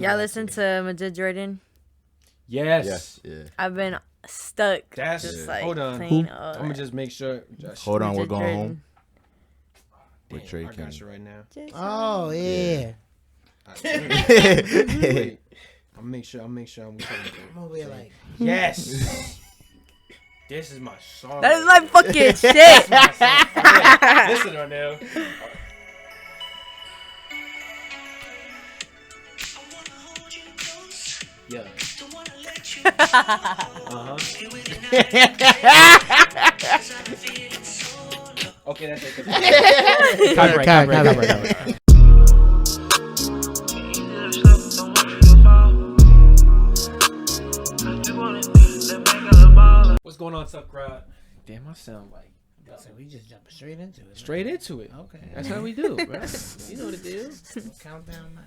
Y'all listen to Majid Jordan? Yes. Yeah. I've been stuck. That's just like hold on. playing I'm all gonna that. just make sure. Hold on, we're Majid going Jordan. home. With Drake I got you right now. Oh yeah. Wait. I'll make sure. I'm over here like. Yes. This is my song. That is my fucking shit. This is my song. Listen on now. Yeah. Okay, that's it. Copyright. What's going on, Tough Crowd? Damn, I sound like. So we just jumping straight into it. Straight into it. Okay. That's how we do, bro. You know what it is. Countdown.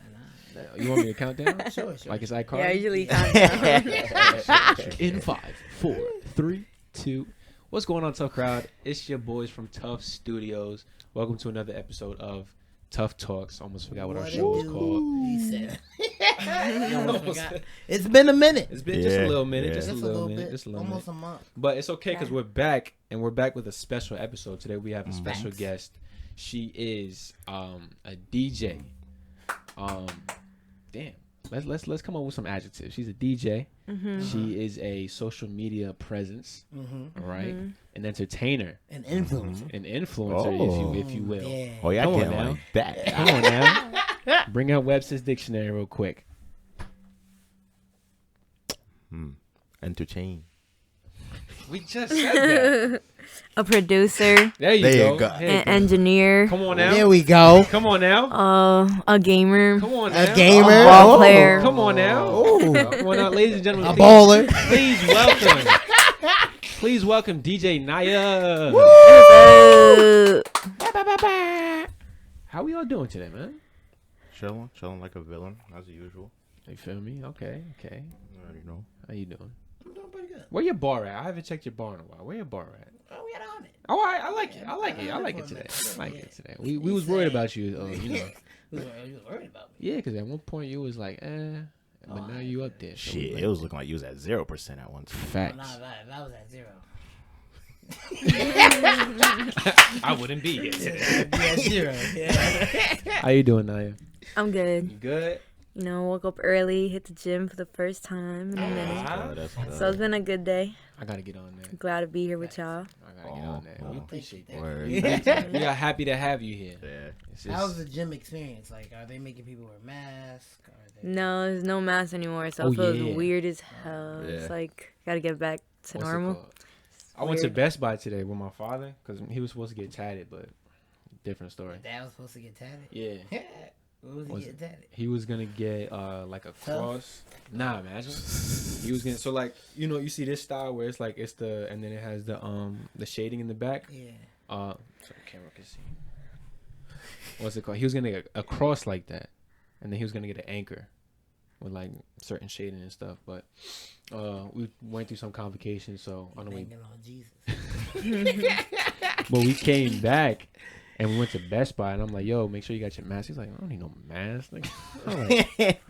You want me to count down? Sure. Like it's iCarly? Yeah, I usually count down. In 5, 4, 3, 2. What's going on, Tough Crowd? It's your boys from Tough Studios. Welcome to another episode of Tough Talks. Almost forgot what our show is called. He said. It's been a minute. It's been just a little minute. Yeah. Just a little minute. bit. Just a little Almost minute. a month. But it's okay because we're back, and we're back with a special episode. Today we have a special Thanks. guest. She is a DJ. Damn. Let's come up with some adjectives. She's a DJ. She is a social media presence. All right, an entertainer, An influencer. an influencer, if you will. Yeah. Oh, yeah, Come I on can't now. like that. Come on now. Bring out Webster's dictionary real quick. Entertain. We just said that. A producer, There you There go. you go. Hey, an engineer, come on now. There we go. Come on now. a gamer, Come on now. A gamer. ball player. Come on now. Come on now, ladies and gentlemen. A baller. Please welcome. Please welcome DJ Niyah. How we all doing today, man? Chilling like a villain, as usual. You feel me? Okay. You already know. How you doing? I'm doing pretty good. Where your bar at? I haven't checked your bar in a while. Where your bar at? Oh, we got on it. Oh, I like it. I like it today. We was worried about you, you know. You was worried about me. Yeah, because at one point you was like, but now you up there. So Shit, like, it was looking like you was at 0% at one time. facts. Nah, if I was at 0. I wouldn't be here today. I'd be at 0. Yeah. How you doing, Niyah? I'm good. You good? You know, woke up early, hit the gym for the first time in a minute. Oh, that's good. So it's been a good day. I gotta get on there. Glad to be here with y'all. I gotta get on there. We appreciate that. Word. We are happy to have you here. Yeah. It's just- How's the gym experience? Like, are they making people wear masks? Are they... No, there's no mask anymore, so Oh, it feels yeah. weird as hell. Yeah. It's like, gotta get back to what's it normal. called? I went to Weird. Best Buy today with my father because he was supposed to get tatted, but different story. Dad was supposed to get tatted? Yeah. What was he Was getting tatted? He was gonna get like a cross. Nah, imagine. He was gonna you see this style where it's the and then it has the shading in the back. Yeah. So the camera can see. What's it called? He was gonna get a cross like that, and then he was gonna get an anchor with like certain shading and stuff. But we went through some complications, so on the way. Banging on Jesus. But we came back. And we went to Best Buy, and I'm like, yo, make sure you got your mask. He's like, I don't need no mask. Like, I'm like,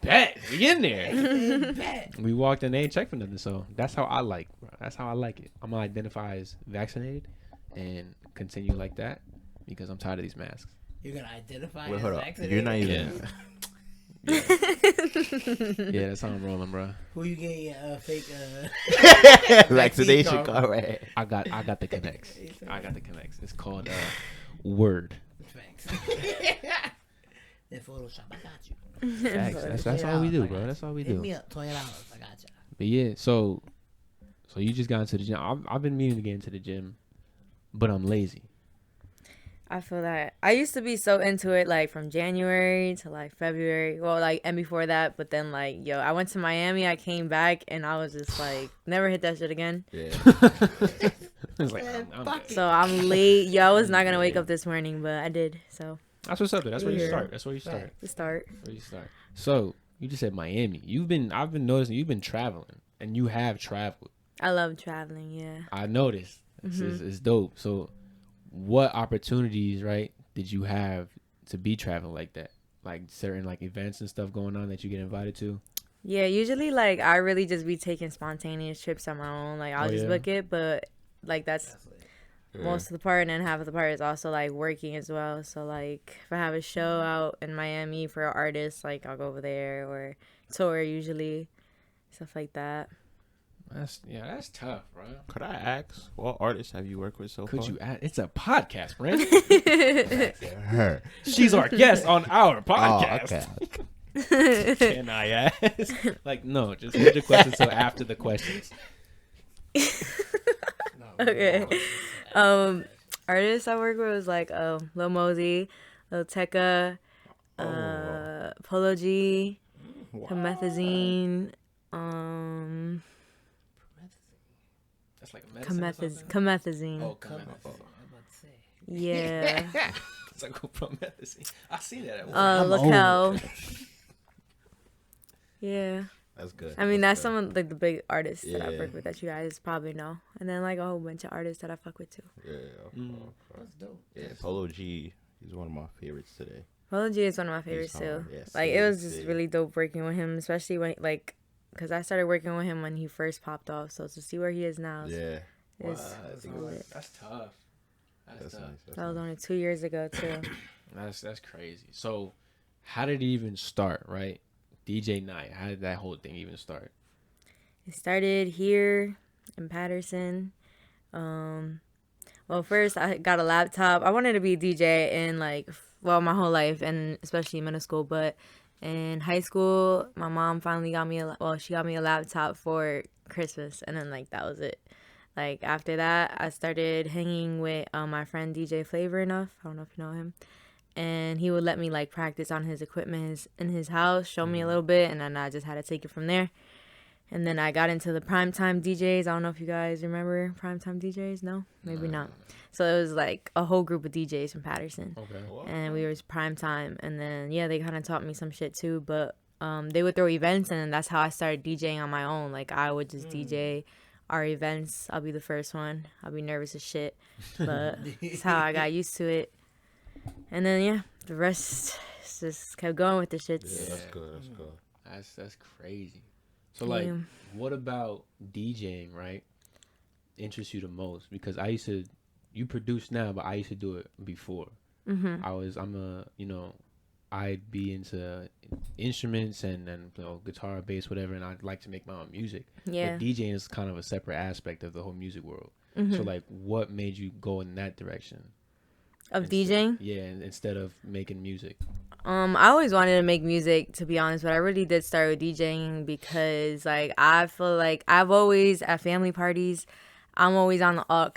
bet, we in there. We walked in, they ain't checked for nothing. So that's how I like, bro. That's how I like it. I'm going to identify as vaccinated and continue like that because I'm tired of these masks. You're going to identify Wait, as hold up. vaccinated? You're not even. Yeah, that's how I'm rolling, bro. Who you getting your fake Vaccination card? card, right? I got the connects. It's called Word. Thanks. Then Photoshop, I got you. Facts. That's all we do, bro. That's all we Hit do. me up, $20, I got you. But yeah, so you just got into the gym. I've been meaning to get into the gym, but I'm lazy. I feel that. I used to be so into it, like, from January to, like, February. Well, like, and before that. But then, like, I went to Miami. I came back, and I was just, like, never hit that shit again. Yeah. It's like, I'm good. So I'm late. I was not going to wake up this morning, but I did. So, That's what's up. That's where you Yeah. start. That's where you start. to start. That's where you start. So you just said Miami. I've been noticing you've been traveling, and you have traveled. I love traveling, yeah. I noticed. It's dope. So what opportunities, right, did you have to be traveling like that? like certain like events and stuff going on that you get invited to? Yeah, usually like I really just be taking spontaneous trips on my own. Like I'll just book it, but like that's most of the part, and then half of the part is also like working as well. So like if I have a show out in Miami for an artist, like I'll go over there or tour usually, stuff like that. That's tough, bro. Could I ask, what artists have you worked with so far? Could you add? It's a podcast, Brent. Her. She's our guest on our podcast. Oh, okay. Can I ask? Like, no, just hold your questions till after the questions. Okay. Artists I work with was like Lil Mosey, Lil Tecca, Polo G, Comethazine, That's like a medicine. Comethazine. Oh, I'm about to say. Yeah. It's like promethazine. I see that at work. Laquel. Yeah. That's good. I mean, that's some of like the big artists that I Yeah. work with that you guys probably know, and then like a whole bunch of artists that I fuck with too. Yeah. That's dope. Yeah. Polo G, he's one of my favorites today. Polo G is one of my favorites too. Yeah, Like it was sick, just sick. really dope working with him, especially when like, cause I started working with him when he first popped off. So to see where he is now, Yeah. is That's tough. That's tough. Nice. That's that was nice. only 2 years ago too. That's crazy. So, how did it even start? Right, DJ Niyah. How did that whole thing even start? It started here in Patterson. Well, first I got a laptop. I wanted to be a DJ in like, well, my whole life, and especially middle school. But in high school, my mom finally got me she got me a laptop for Christmas, and then like that was it. Like after that, I started hanging with my friend DJ Flavor Enough. I don't know if you know him. And he would let me like practice on his equipment in his house, show me a little bit, and then I just had to take it from there. And then I got into the primetime DJs. I don't know if you guys remember primetime DJs. No, maybe not. So it was like a whole group of DJs from Patterson, Okay. and we was primetime. And then yeah, they kind of taught me some shit too. But they would throw events, and then that's how I started DJing on my own. Like I would just DJ our events. I'll be the first one. I'll be nervous as shit, but that's how I got used to it. And then yeah, the rest just kept going with the shits. Yeah, that's good. That's good. That's crazy. So like, Yeah. what about DJing? Right, interests you the most? Because you produce now, but I used to do it before. I'd be into instruments and guitar, bass, whatever, and I'd like to make my own music. Yeah. But DJing is kind of a separate aspect of the whole music world. So like, what made you go in that direction? Of DJing? Yeah, instead of making music. I always wanted to make music, to be honest, but I really did start with DJing because, like, I feel like I've always, at family parties, I'm always on the aux.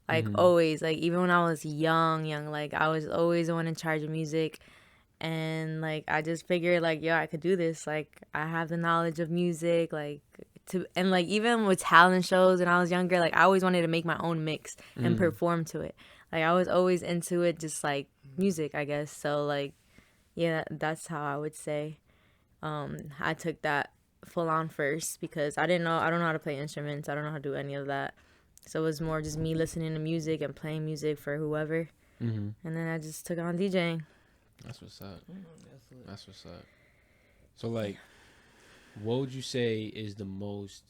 Like, always. Like, even when I was young, like, I was always the one in charge of music. And, like, I just figured, like, yo, I could do this. Like, I have the knowledge of music, like, and, like, even with talent shows when I was younger, like, I always wanted to make my own mix and perform to it. Like, I was always into it, just, like, music, I guess. So, like, yeah, that's how I would say. I took that full on first because I don't know how to play instruments. I don't know how to do any of that. So it was more just me listening to music and playing music for whoever. And then I just took on DJing. That's what's up. That's what's up. So like, what would you say is the most,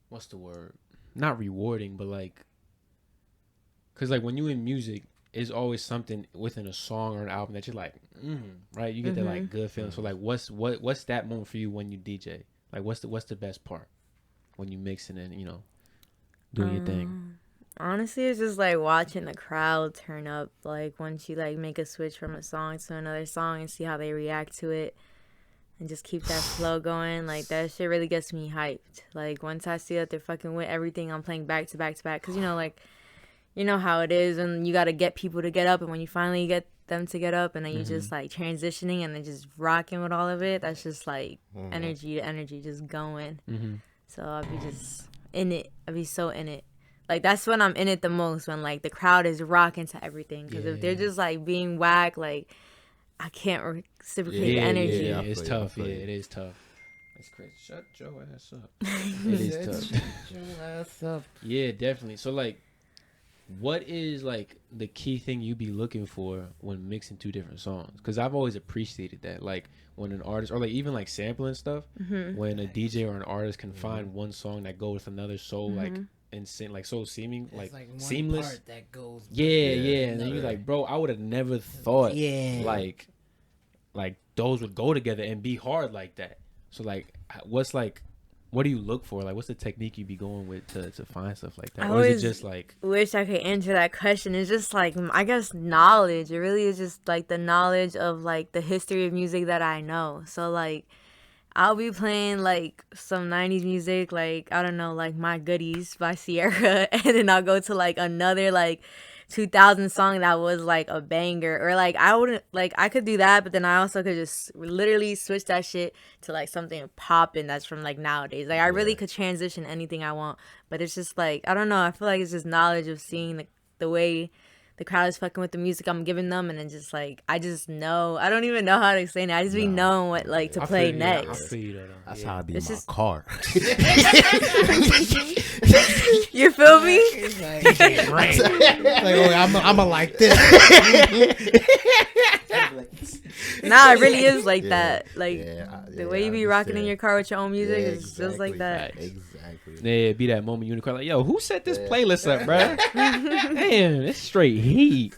what's the word? Not rewarding, but like, cause like when you in music, is always something within a song or an album that you're like, right? You get that like good feeling. So like, what's that moment for you when you DJ? Like, what's the best part when you mixing and doing your thing? Honestly, it's just like watching the crowd turn up. Like once you like make a switch from a song to another song and see how they react to it, and just keep that flow going. Like that shit really gets me hyped. Like once I see that they're fucking with everything I'm playing back to back to back, cause like. You know how it is, and you got to get people to get up, and when you finally get them to get up, and then you just like transitioning and then just rocking with all of it, that's just like energy to energy just going. So I'll be just in it. I'll be so in it. Like that's when I'm in it the most, when like the crowd is rocking to everything, because if they're just like being whack, like I can't reciprocate the energy. Yeah, it's tough. Yeah, it is tough. That's crazy. Shut your ass up. It is tough. Shut your ass up. Yeah, definitely. So like, what is like the key thing you be looking for when mixing two different songs? Because I've always appreciated that, like when an artist or like even like sampling stuff, when a DJ or an artist can find one song that goes with another so like insane, like so seeming like one seamless. part that goes. Yeah. And then you're like, bro, I would have never thought like those would go together and be hard like that. So like, what do you look for? Like, what's the technique you be going with to find stuff like that? Or is it just like... wish I could answer that question. It's just like, I guess, knowledge. It really is just like the knowledge of like the history of music that I know. So like, I'll be playing like some 90s music, like, I don't know, like My Goodies by Sierra. And then I'll go to like another like 2000 song that was like a banger, or like I could do that, but then I also could just literally switch that shit to like something popping that's from like nowadays. Like I really could transition anything I want, but it's just like, I don't know, I feel like it's just knowledge of seeing the way the crowd is fucking with the music I'm giving them, and then just like I just know, I don't even know how to explain it. I just be knowing what like to play next. That's how I be in my car. You feel me? I'm a like this. Nah, it really is like that. Like the way you be rocking in your car with your own music is just like that. Exactly. Yeah, be that moment you cry like, yo, who set this playlist up, bro? Damn, it's straight heat.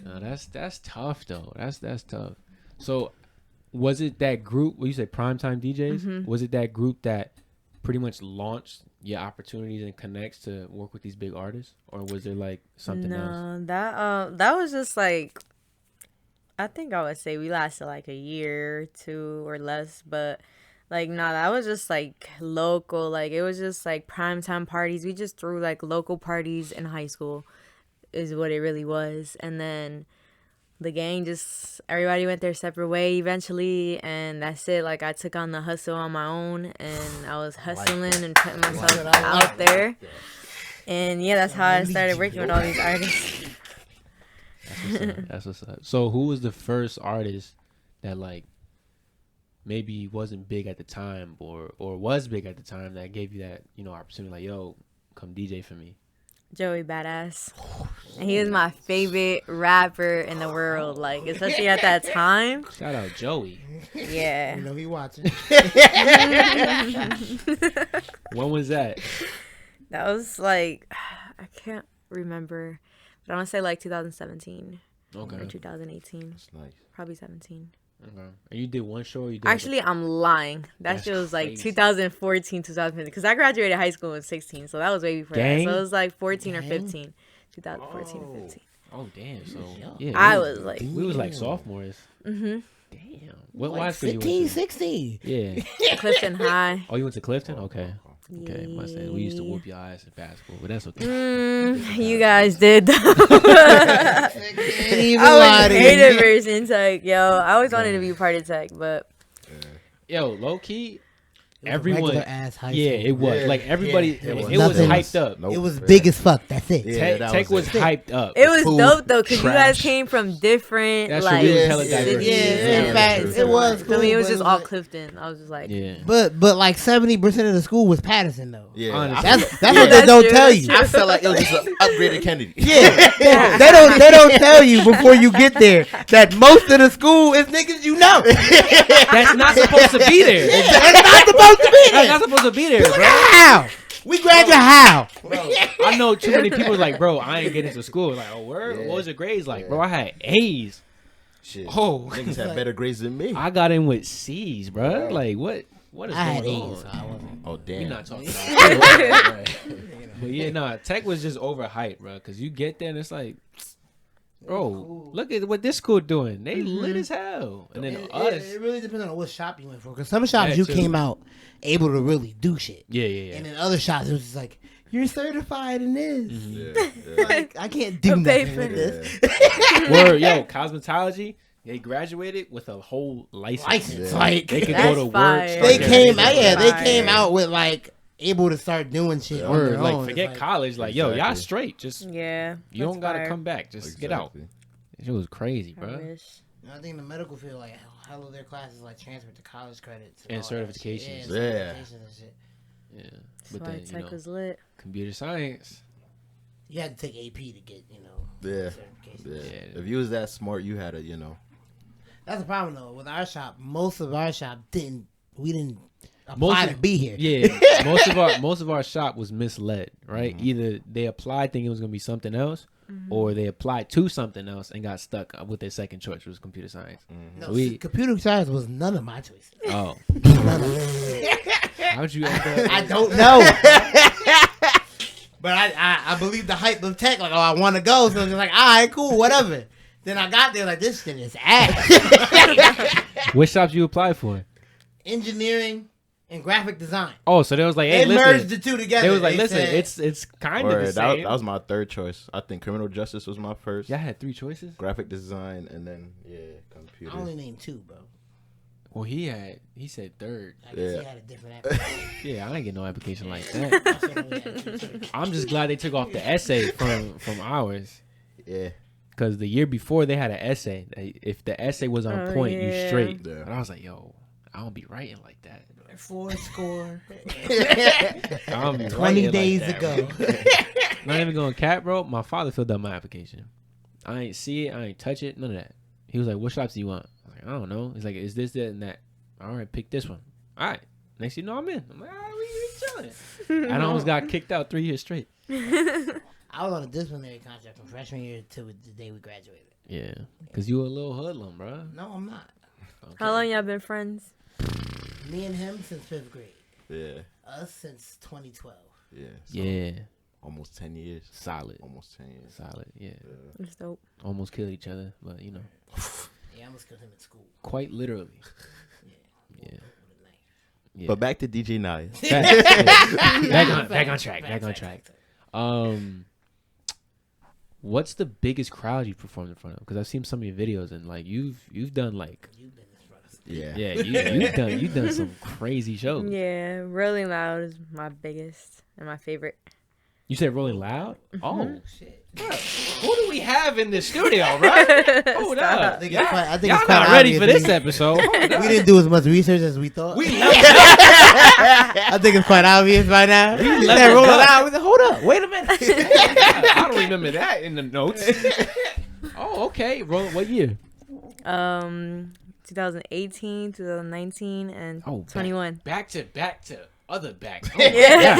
No, that's tough though. That's tough. So, was it that group? What you say, Primetime DJs? Was it that group that pretty much launched your opportunities and connects to work with these big artists, or was there like something else? No, that was just like, I think I would say we lasted like a year or two or less, but like, no, that was just like local. Like it was just like primetime parties. We just threw like local parties in high school is what it really was. And then the gang just, everybody went their separate way eventually, and that's it. Like I took on the hustle on my own, and I was hustling and putting myself out there. And yeah, that's how I started working with all these artists. That's what's up. So who was the first artist that like maybe wasn't big at the time or was big at the time that gave you that, you know, opportunity, like, yo, come DJ for me? Joey Badass. And he was my favorite rapper in the world, like, especially at that time. Shout out Joey. Yeah. You know he watching. When was that? That was like, I can't remember, but I want to say like 2017. Okay. Or 2018. That's nice. Probably 17. Okay. And you did one show? Or you did Actually, I'm lying. That shit was like crazy. 2014, 2015. Because I graduated high school in 16, so that was way before Gang? that. So it was like 14 or 15. 2014 or 15. Oh damn! So yeah, I was like, we was like sophomores. mm-hmm. Damn. What Like high school you 15, went to? 16. Yeah. Clifton High. Oh, you went to Clifton? Okay. Okay. Yeah. Must say we used to whoop your ass in basketball, but that's okay. You guys did though. I was hated version tech, yo. I always wanted to be part of tech, but Yo, low key, Everyone, everyone. ass high Yeah, school. it was Yeah. like everybody. Yeah, it was nothing. hyped up. Nope. It was big as fuck. That's it. Yeah. that Tech was it. hyped up. it was Food, dope though because you guys trash. came from different That's what like we was hella cities. diverse. Yeah, Yeah, in fact, true. it was. I Cool, mean, it was but just all like- Clifton. I was just like, Yeah. But like 70% of the school was Patterson though. Yeah, Honestly. I, That's what they That's don't true, tell that's you. true. I felt like it was just an upgraded Kennedy. Yeah, they don't tell you before you get there that most of the school is niggas you know. That's not supposed to be there. That's not supposed to be That's there. not supposed to be there, Look bro. at how we graduate how. Bro, I know too many people like, bro, I ain't getting to school. Like, oh, word? Yeah. What was your grades like? Yeah. Bro, I had A's. Shit. Oh. Niggas had better grades than me. I got in with C's, bro. Yeah. Like, what is I had going A's, so on? I wasn't. Oh damn. We're not talking about that. But yeah, nah, tech was just overhyped, bro. Because you get there and it's like, bro, look at what this school doing. They lit as hell. And then us. It really depends on what shop you went for. Because some shops That you too. came out able to really do shit. Yeah. And then other shops it was just like, you're certified in this. Yeah, yeah. Like, I can't do A nothing paper. with this. Yeah. Word, yo, cosmetology, they graduated with a whole license. Yeah. Like They could That's go to work. fire. start they their came business. out, yeah, they Fire. came out with like able to start doing shit on Word, their like own. forget It's college. Like, yo, y'all Exactly. straight. Just yeah, you don't that's gotta fire. come back. Just get out. Exactly. It was crazy, I bro. wish. I think in the medical field, like hell of their classes like transfer to college credits And all that shit. certifications. Yeah, Yeah. certifications and shit. Yeah, That's but why then you tech know, was lit. computer science. You had to take AP to get, Yeah. certification. Yeah. If you was that smart, you had to, That's the problem though. With our shop, most of our shop we didn't apply to be here. Yeah, most of our shop was misled, right? Either they applied thinking it was gonna be something else, or they applied to something else and got stuck with their second choice, which was computer science. No, So computer science was none of my choices. oh, None of it. how'd you end up? I don't know. But I believe the hype of tech. Like, oh, I want to go. So it's like, all right, cool, whatever. Then I got there like, this shit is ass. What shops you applied for? Engineering and graphic design. Oh, so they was like, hey, They merged listen. the two together. They was like, listen, said, it's kind of the same. that was my third choice. I think criminal justice was my first. Y'all had 3 choices. Graphic design and then computer. I only named 2, bro. Well, he said third. I guess he had a different application. Yeah, I ain't get no application like that. I only had 2 choices. I'm just glad they took off the essay from ours. Yeah. Because the year before they had an essay. If the essay was on point, you straight. Yeah. And I was like, yo, I don't be writing like that. 4 score. I don't be 20 writing days like that, ago. bro. Not even going cap, bro. My father filled out my application. I ain't see it. I ain't touch it. None of that. He was like, what shops do you want? I was like, I don't know. He's like, is this, that, and that. All right, pick this one. All right. Next thing you know, I'm in. I'm like, all right, we chilling. I almost got kicked out 3 years straight. I was on a disciplinary contract from freshman year to the day we graduated. Yeah. Because you a little hoodlum, bro. No, I'm not. Okay. How long y'all been friends? Me and him since 5th grade. Yeah. Us since 2012. Yeah. Yeah. Almost 10 years. Solid. Almost 10 years. Solid. Yeah. It's dope. Almost killed each other, but you know, Yeah, I almost killed him in school. quite literally. Yeah. With a knife. Yeah. But back to DJ Niyah. Back on track. Back on track. What's the biggest crowd you performed in front of? Because I've seen some of your videos and like you've done like You've been in front of us. Yeah. you've done some crazy shows. Yeah, Rolling Loud is my biggest and my favorite. You said Rolling Loud? Oh, Shit. who do we have in the studio, right? Hold up. I think it's quite Y'all quite not ready obvious for this we- episode. We didn't do as much research as we thought. We left I think it's quite obvious by now. left That it rolling up. out. We said, hold up. Wait a minute. I don't remember that in the notes. Oh, okay. What year? 2018, 2019, and Oh, 21. Back to other back. Oh, Yeah.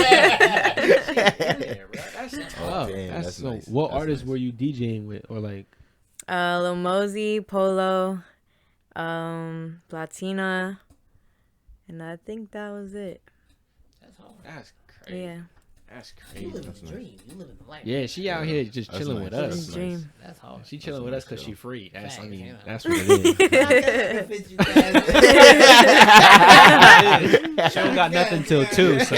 That's tough. damn, that's so. nice. What That's artists nice. were you DJing with, or like? Lil Mosey, Polo, Platina, and I think that was it. That's crazy. Yeah. That's You crazy. live in the dream. You live in the life. Yeah, she out here just That's chilling nice. with us. His dream. That's hard. She chilling with us because she free. That's Facts, you know. that's what it is. She don't got nothing till 2. So.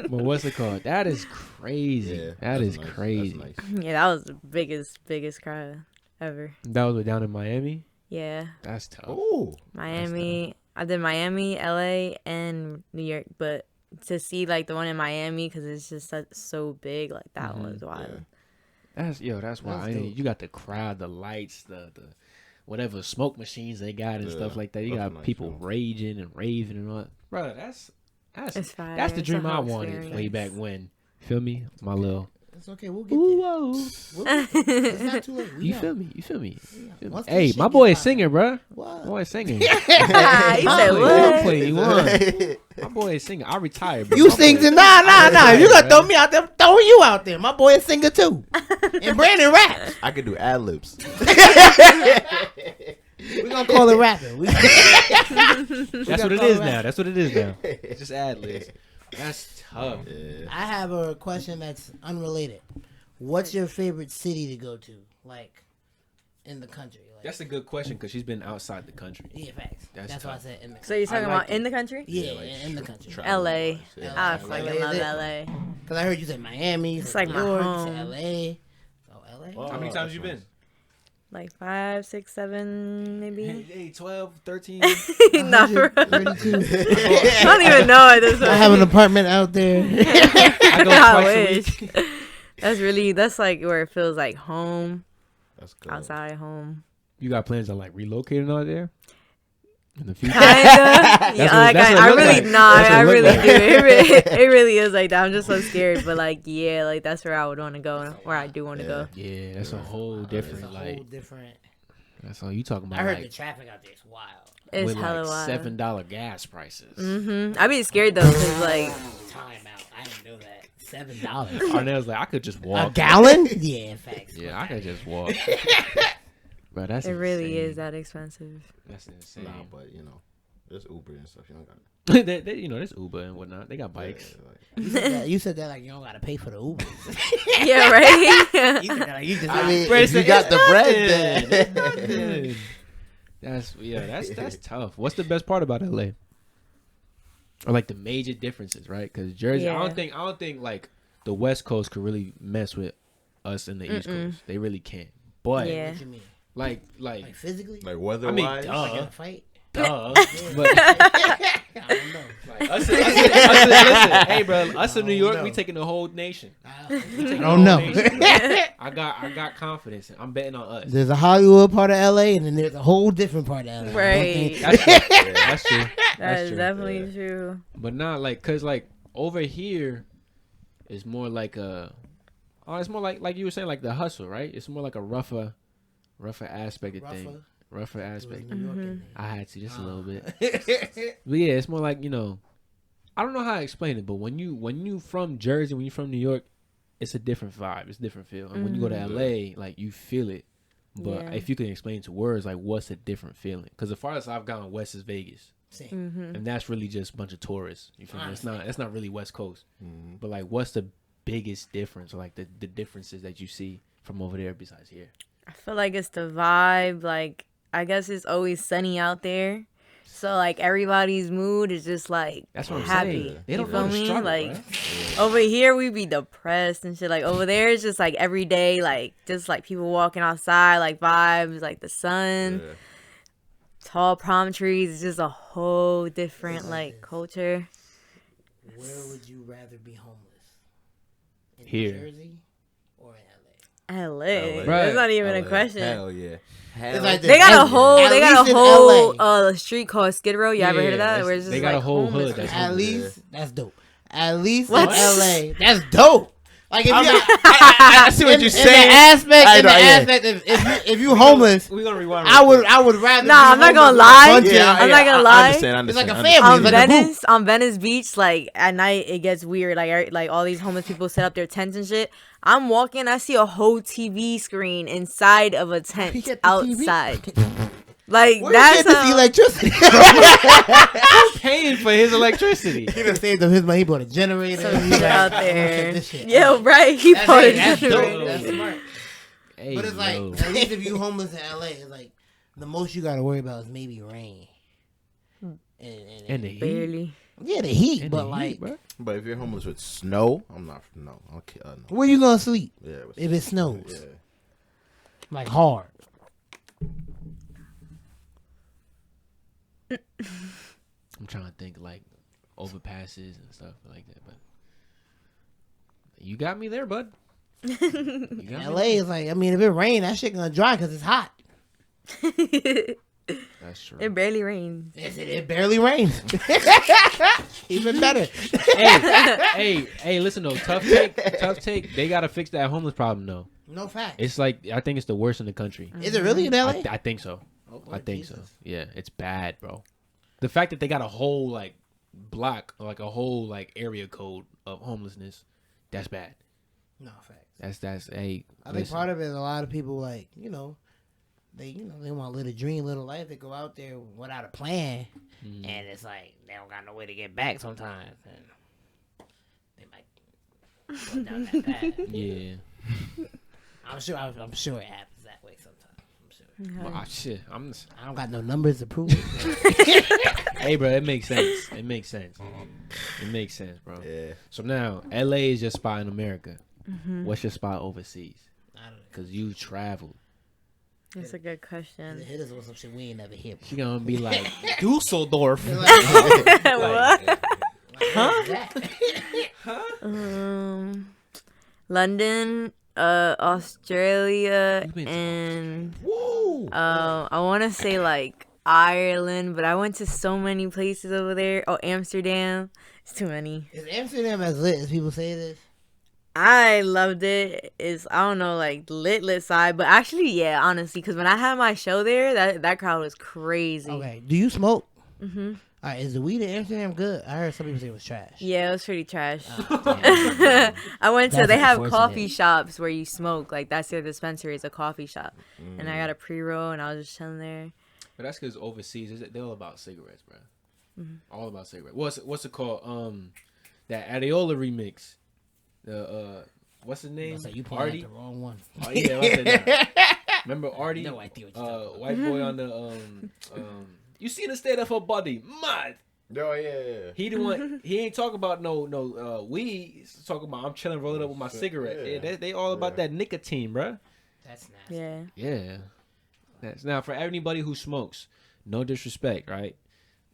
But what's it called? That is crazy. Yeah, that that's is nice. crazy. That's nice. Yeah, that was the biggest crowd ever. That was down in Miami. Yeah, That's tough. Oh. Miami. I did Miami, LA, and New York, but to see like the one in Miami because it's just so big, like that one was wild. That's why That's you got the crowd, the lights, the whatever smoke machines they got and Yeah, stuff like that. You that's got a nice people show. raging and raving and all. Bro, that's It's fire. that's the It's a dream I whole wanted experience. way back when. Feel me? My little. It's okay. We'll get Ooh, there. whoa. It's not too late. We You know. feel me? You feel me? Feel me? Once this Hey, shit my gets boy is poppin'. singing, bro. What? Boy is singing. You said He what? 21. My boy is singing. I retired. But You my sing boy- to nah. You gonna throw me out there? I'm throwing you out there. My boy is singer too, and Brandon raps. I could do ad libs. We gonna call it rapping. That's what it is now. That's what it is now. It's just ad libs. That's tough. Yeah. I have a question that's unrelated. What's your favorite city to go to, like in the country? Like, That's a good question because she's been outside the country. yeah, facts. That's That's why I tough. said in the country. So you're talking I like about in the country? yeah, like, in the country. LA. Yeah. I Like, fucking is love it? LA. Because I heard you say Miami. It's like my New York, you home. said LA. Oh, LA. Wow. How many Oh, times that's you nice. been? Like 5, 6, 7, maybe. Hey, 12, 13. Not for real. 32. I don't even know at this point. I have an apartment out there. I go I twice a wish. week. That's like where it feels like home, That's good. outside home. You got plans on like relocating out there? in the future. Kinda. Yeah, what- like that's what it I look really like. nah, That's what I it look really like. do. It really is like that. I'm just so scared, but like yeah, like that's where I would want to go, where I do want to go. Yeah, that's a whole It's different a whole like. different. That's all you talking about. I heard the like, traffic out there is wild. It's with hella like wild. $7 gas prices. I'd be scared though, cause like Time out. I didn't know that. $7. Arnell's like, I could just A walk. gallon? Yeah, facts. Yeah, I could just walk. Bro, that's it really insane. is that expensive. That's insane. Nah, but you know, there's Uber and stuff. You don't got. you know, there's Uber and whatnot. They got bikes. You said that like you don't gotta pay for the Uber. Yeah, right. You said that like you just. I mean, Bro, if you got the bread, then. Nothing. That's tough. What's the best part about LA? Or like the major differences, right? Because Jersey, I Yeah. don't think like the West Coast could really mess with us in the East Coast. They really can't. But Yeah. What you mean? like Physically? Like I weather mean, wise. duh. Like in a fight? duh. But I don't know. like, us, listen, hey bro, us in New York, know. we taking the whole nation. I Taking don't the know. whole nation. I got confidence. I'm betting on us. There's a Hollywood part of LA, and then there's a whole different part of LA. Right. That's true. That's true. That That's is true. definitely true. But not like, cause like over here, it's more like it's more like you were saying, like the hustle, right? It's more like a rougher aspect of thing. Rougher aspect. New York in I had to just a little bit. there. But yeah, it's more like, you know, I don't know how to explain it, but when you from Jersey, when you from New York, it's a different vibe. It's a different feel. And when you go to LA, like you feel it. But Yeah. if you can explain to words, like what's a different feeling? Because the farthest I've gone west is Vegas. Same. And that's really just a bunch of tourists. You feel me? It's not really West Coast. But like, what's the biggest difference, or like the differences that you see from over there besides here? I feel like it's the vibe. Like, I guess it's always sunny out there. So, like, everybody's mood is just, like, That's what I'm happy. saying. They You don't know feel the me? struggle, Like, right? over here, we be depressed and shit. Like, over there, it's just, like, every day, like, just, like, people walking outside, like, vibes, like, the sun, tall palm trees. It's just a whole different, like, culture. Where would you rather be homeless? In Here. Jersey or in LA? LA. LA. That's not even a LA. question. Hell yeah. Hell like They got a At whole, least in LA. street called Skid Row. You ever heard of that? Where it's just they got like a whole homeless hood that's At homeless. least that's dope. At least What? in LA, that's dope. Like if you, I see what in you're the saying. aspect, I in the know, yeah. aspect, if you homeless, We're gonna rewind. I would rather. Nah, be I'm not homeless gonna with a lie. bunch of- I'm not gonna lie. I understand. It's like a understand. family. On It's like a Venice, on Venice Beach, like at night it gets weird. Like all these homeless people set up their tents and shit. I'm walking, I see a whole TV screen inside of a tent You get the TV? outside. Like Where that's you get this how- electricity? paying for his electricity. He done saved up his money. He bought a generator. some He's shit like, out "I'm gonna there. set this shit Yeah, up." right. He bought a That's dope. generator. That's smart. Hey, But it's like, yo. at least if you homeless in LA, it's like the most you gotta worry about is maybe rain. And the heat. Barely. Yeah, the heat, And but the like, heat, bro. But if you're homeless with snow, I'm not. No. Okay. No. where you gonna sleep Yeah. if it snows? Yeah. Like hard. I'm trying to think like overpasses and stuff like that, but you got me there, bud. You got me LA is like, I mean, if it rain, that shit gonna dry because it's hot. That's true. It barely rains. It barely rains. Even better. hey, listen though, tough take. They gotta fix that homeless problem though. No fact. It's like, I think it's the worst in the country. Is it really in LA? I think so. Oh, I think so. Jesus. Yeah, it's bad, bro. The fact that they got a whole like block, like a whole like area code of homelessness, that's bad. No fact. That's hey. I think part of it is a lot of people like, they want to live a dream, little life. They go out there without a plan, and it's like they don't got no way to get back sometimes, and they might go down that path. Yeah. I'm sure it happens that way sometimes. I'm sure. Well, shit. I don't got no numbers to prove it. Hey, bro. It makes sense. It makes sense. It makes sense, bro. Yeah. So now, LA is your spot in America. What's your spot overseas? I don't know. Cause you traveled. That's a good They question. hit us with some shit we ain't never hit. She gonna be like Dusseldorf. What? Huh? London, Australia, You've been to and Woo. I want to say like Ireland, but I went to so many places over there. Oh, Amsterdam. It's too many. Is Amsterdam as lit as people say it is? I loved it. It's, I don't know, like lit side, but actually, yeah, honestly, because when I had my show there, that crowd was crazy. Okay. Do you smoke? Mm-hmm. All right. Is the weed in Amsterdam good? I heard some people say it was trash. Yeah, it was pretty trash. Damn. I went to, That's they have unfortunate. coffee shops where you smoke. Like, that's their dispensary, is a coffee shop. And I got a pre-roll, and I was just chilling there. But that's because overseas, they're all about cigarettes, bro. All about cigarettes. What's it called? That Areola remix. The what's his name? So you played the wrong one. Oh yeah, what's that? Remember Artie? No idea what you're talking about. White boy on the You seen the state of her body? Mad. Oh yeah. He the one. He ain't talking about no weed. He's talking about I'm chilling, rolling up with my cigarette. Yeah, they all about that nicotine, bro. That's nasty. Yeah. Yeah. That's now for anybody who smokes. No disrespect, right?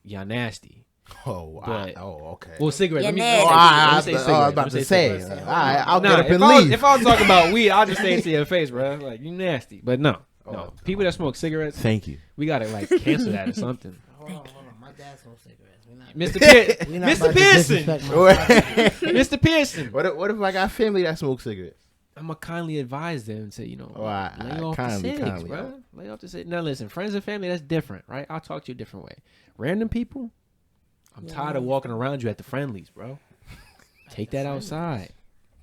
Y'all nasty. Oh, But- okay. Well, cigarettes. Let me, Yeah, let me I say was cigarettes. about Let me to say. cigarettes. All right, I'll Nah, get up and if leave. if I was talking about weed, I'll just say it to your face, bro. Like, you nasty. But no. People that smoke cigarettes, Thank you. we gotta like cancel that or something. Hold on. My dad smokes cigarettes. We're not, Mr. Pitt, we're not Mr. about to Pearson, disrespect my father. Mr. Pearson. What if I got family that smokes cigarettes? I'm gonna kindly advise them to, lay off kindly, the cigs, kindly. bro. Lay off the cigs. Now listen, friends and family, that's different, right? I'll talk to you a different way. Random people, I'm tired of walking around you at the friendlies, bro. Take that outside.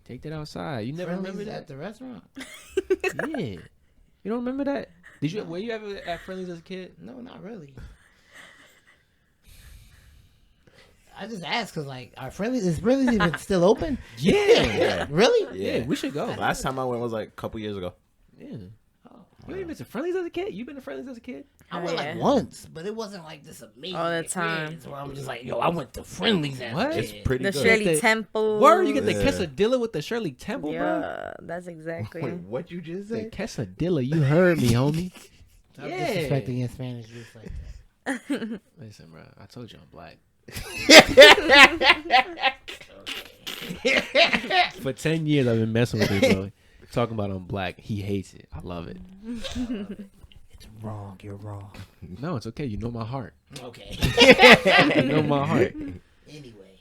Take that outside. You never remember Friendlies that? at the restaurant? Yeah. You don't remember that? Were you ever at friendlies as a kid? No, not really. I just asked because, like, is Friendlies even still open? Yeah. Really? Yeah, we should go. Last time I went was like a couple years ago. Yeah. You ain't been to friendlies as a kid? You been to friendlies as a kid? I went yeah. like once, but it wasn't like this amazing All the time. experience where I'm just like, yo, I went to Friendlies as What? a It's kid. pretty The good. Shirley The- Temple. Word, you get the Yeah. quesadilla with the Shirley Temple, bro? Yeah, that's exactly. Wait, what you just The said? quesadilla, you heard me, homie. Stop Yeah. disrespecting your Spanish juice like that. Listen, bro, I told you I'm black. For 10 years, I've been messing with this, bro. Talking about I'm black. He hates it. I love it. It's wrong. You're wrong. No, it's okay. You know my heart. Okay. You know my heart. Anyway.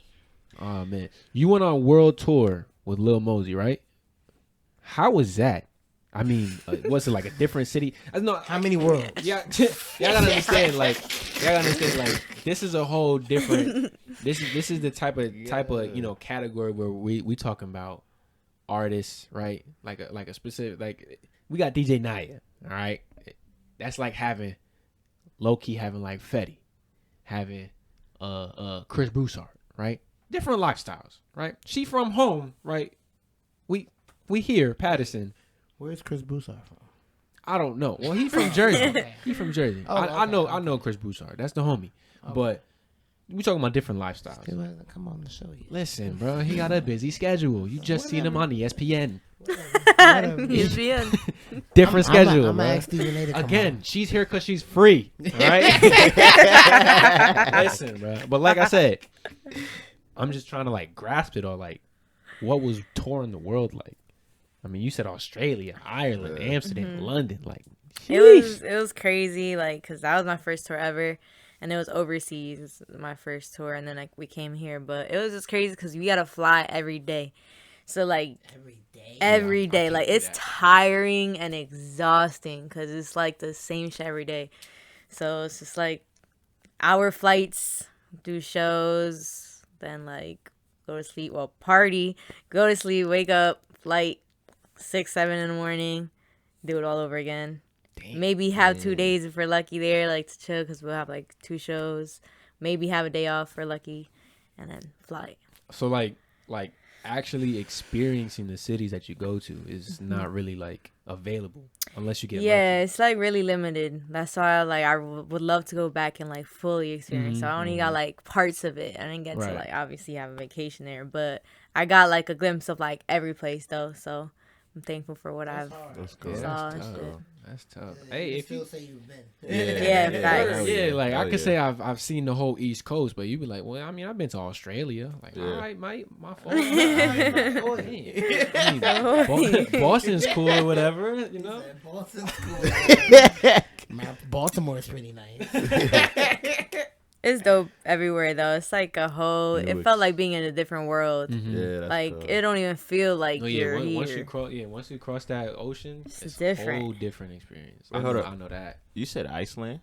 Oh, man. You went on world tour with Lil Mosey, right? How was that? I mean, was it like a different city? How many worlds? Yeah, y'all gotta understand. This is a whole different. This is the type of category where we talking about artists, right? Like a specific, we got DJ Niyah, all right. That's like having low key having like Fetty, having Chris Broussard, right? Different lifestyles, right? She from home, right? We here, Patterson. Where's Chris Broussard from? I don't know. Well, he from Jersey. Okay. He from Jersey. Oh, I okay, know. okay. I know Chris Broussard. That's the homie. But we talking about different lifestyles. Still hasn't come on the show yet. Listen, bro, he got a busy schedule. You just seen him on ESPN. Whatever. ESPN. Different schedule, I'm bro. gonna ask Stephen A to come Again, on. she's here because she's free. All right. Listen, bro. But like I said, I'm just trying to like grasp it all. Like, what was touring the world like? I mean, you said Australia, Ireland, Amsterdam, London. Like, It was crazy, like, because that was my first tour ever, and it was overseas, my first tour, and then like we came here, but it was just crazy because we gotta fly every day, so like every day, like it's tiring and exhausting because it's like the same shit every day, so it's just like hour flights, do shows, then like go to sleep, party, go to sleep, wake up, flight 6-7 in the morning, do it all over again. Maybe have 2 days if we're lucky there, like to chill, because we'll have like 2 shows. Maybe have a day off if we're lucky, and then fly. so like actually experiencing the cities that you go to is not really like available unless you get Yeah, it's like really limited. That's why I would love to go back and like fully experience. So I only got like parts of it. I didn't get to Right. like obviously have a vacation there, but I got like a glimpse of like every place though. So I'm thankful for what I've That's lucky. good. saw That's and tough. shit. That's tough. Hey, if you say you've been. Yeah, facts. yeah, like I Hell could yeah. say I've seen the whole East Coast, but you be like, well, I mean, I've been to Australia. Like, Yeah. all right, mate, my fault. All right, go ahead. I mean, Boston's cool or whatever, you know. Boston's cool. Baltimore is pretty nice. It's dope everywhere though. It's like a whole. It felt like being in a different world. Yeah, that's Like cool. it don't even feel like No, yeah, you're here. once you cross that ocean, it's different. a whole different experience. Wait, I hold know, up. I know that. You said Iceland?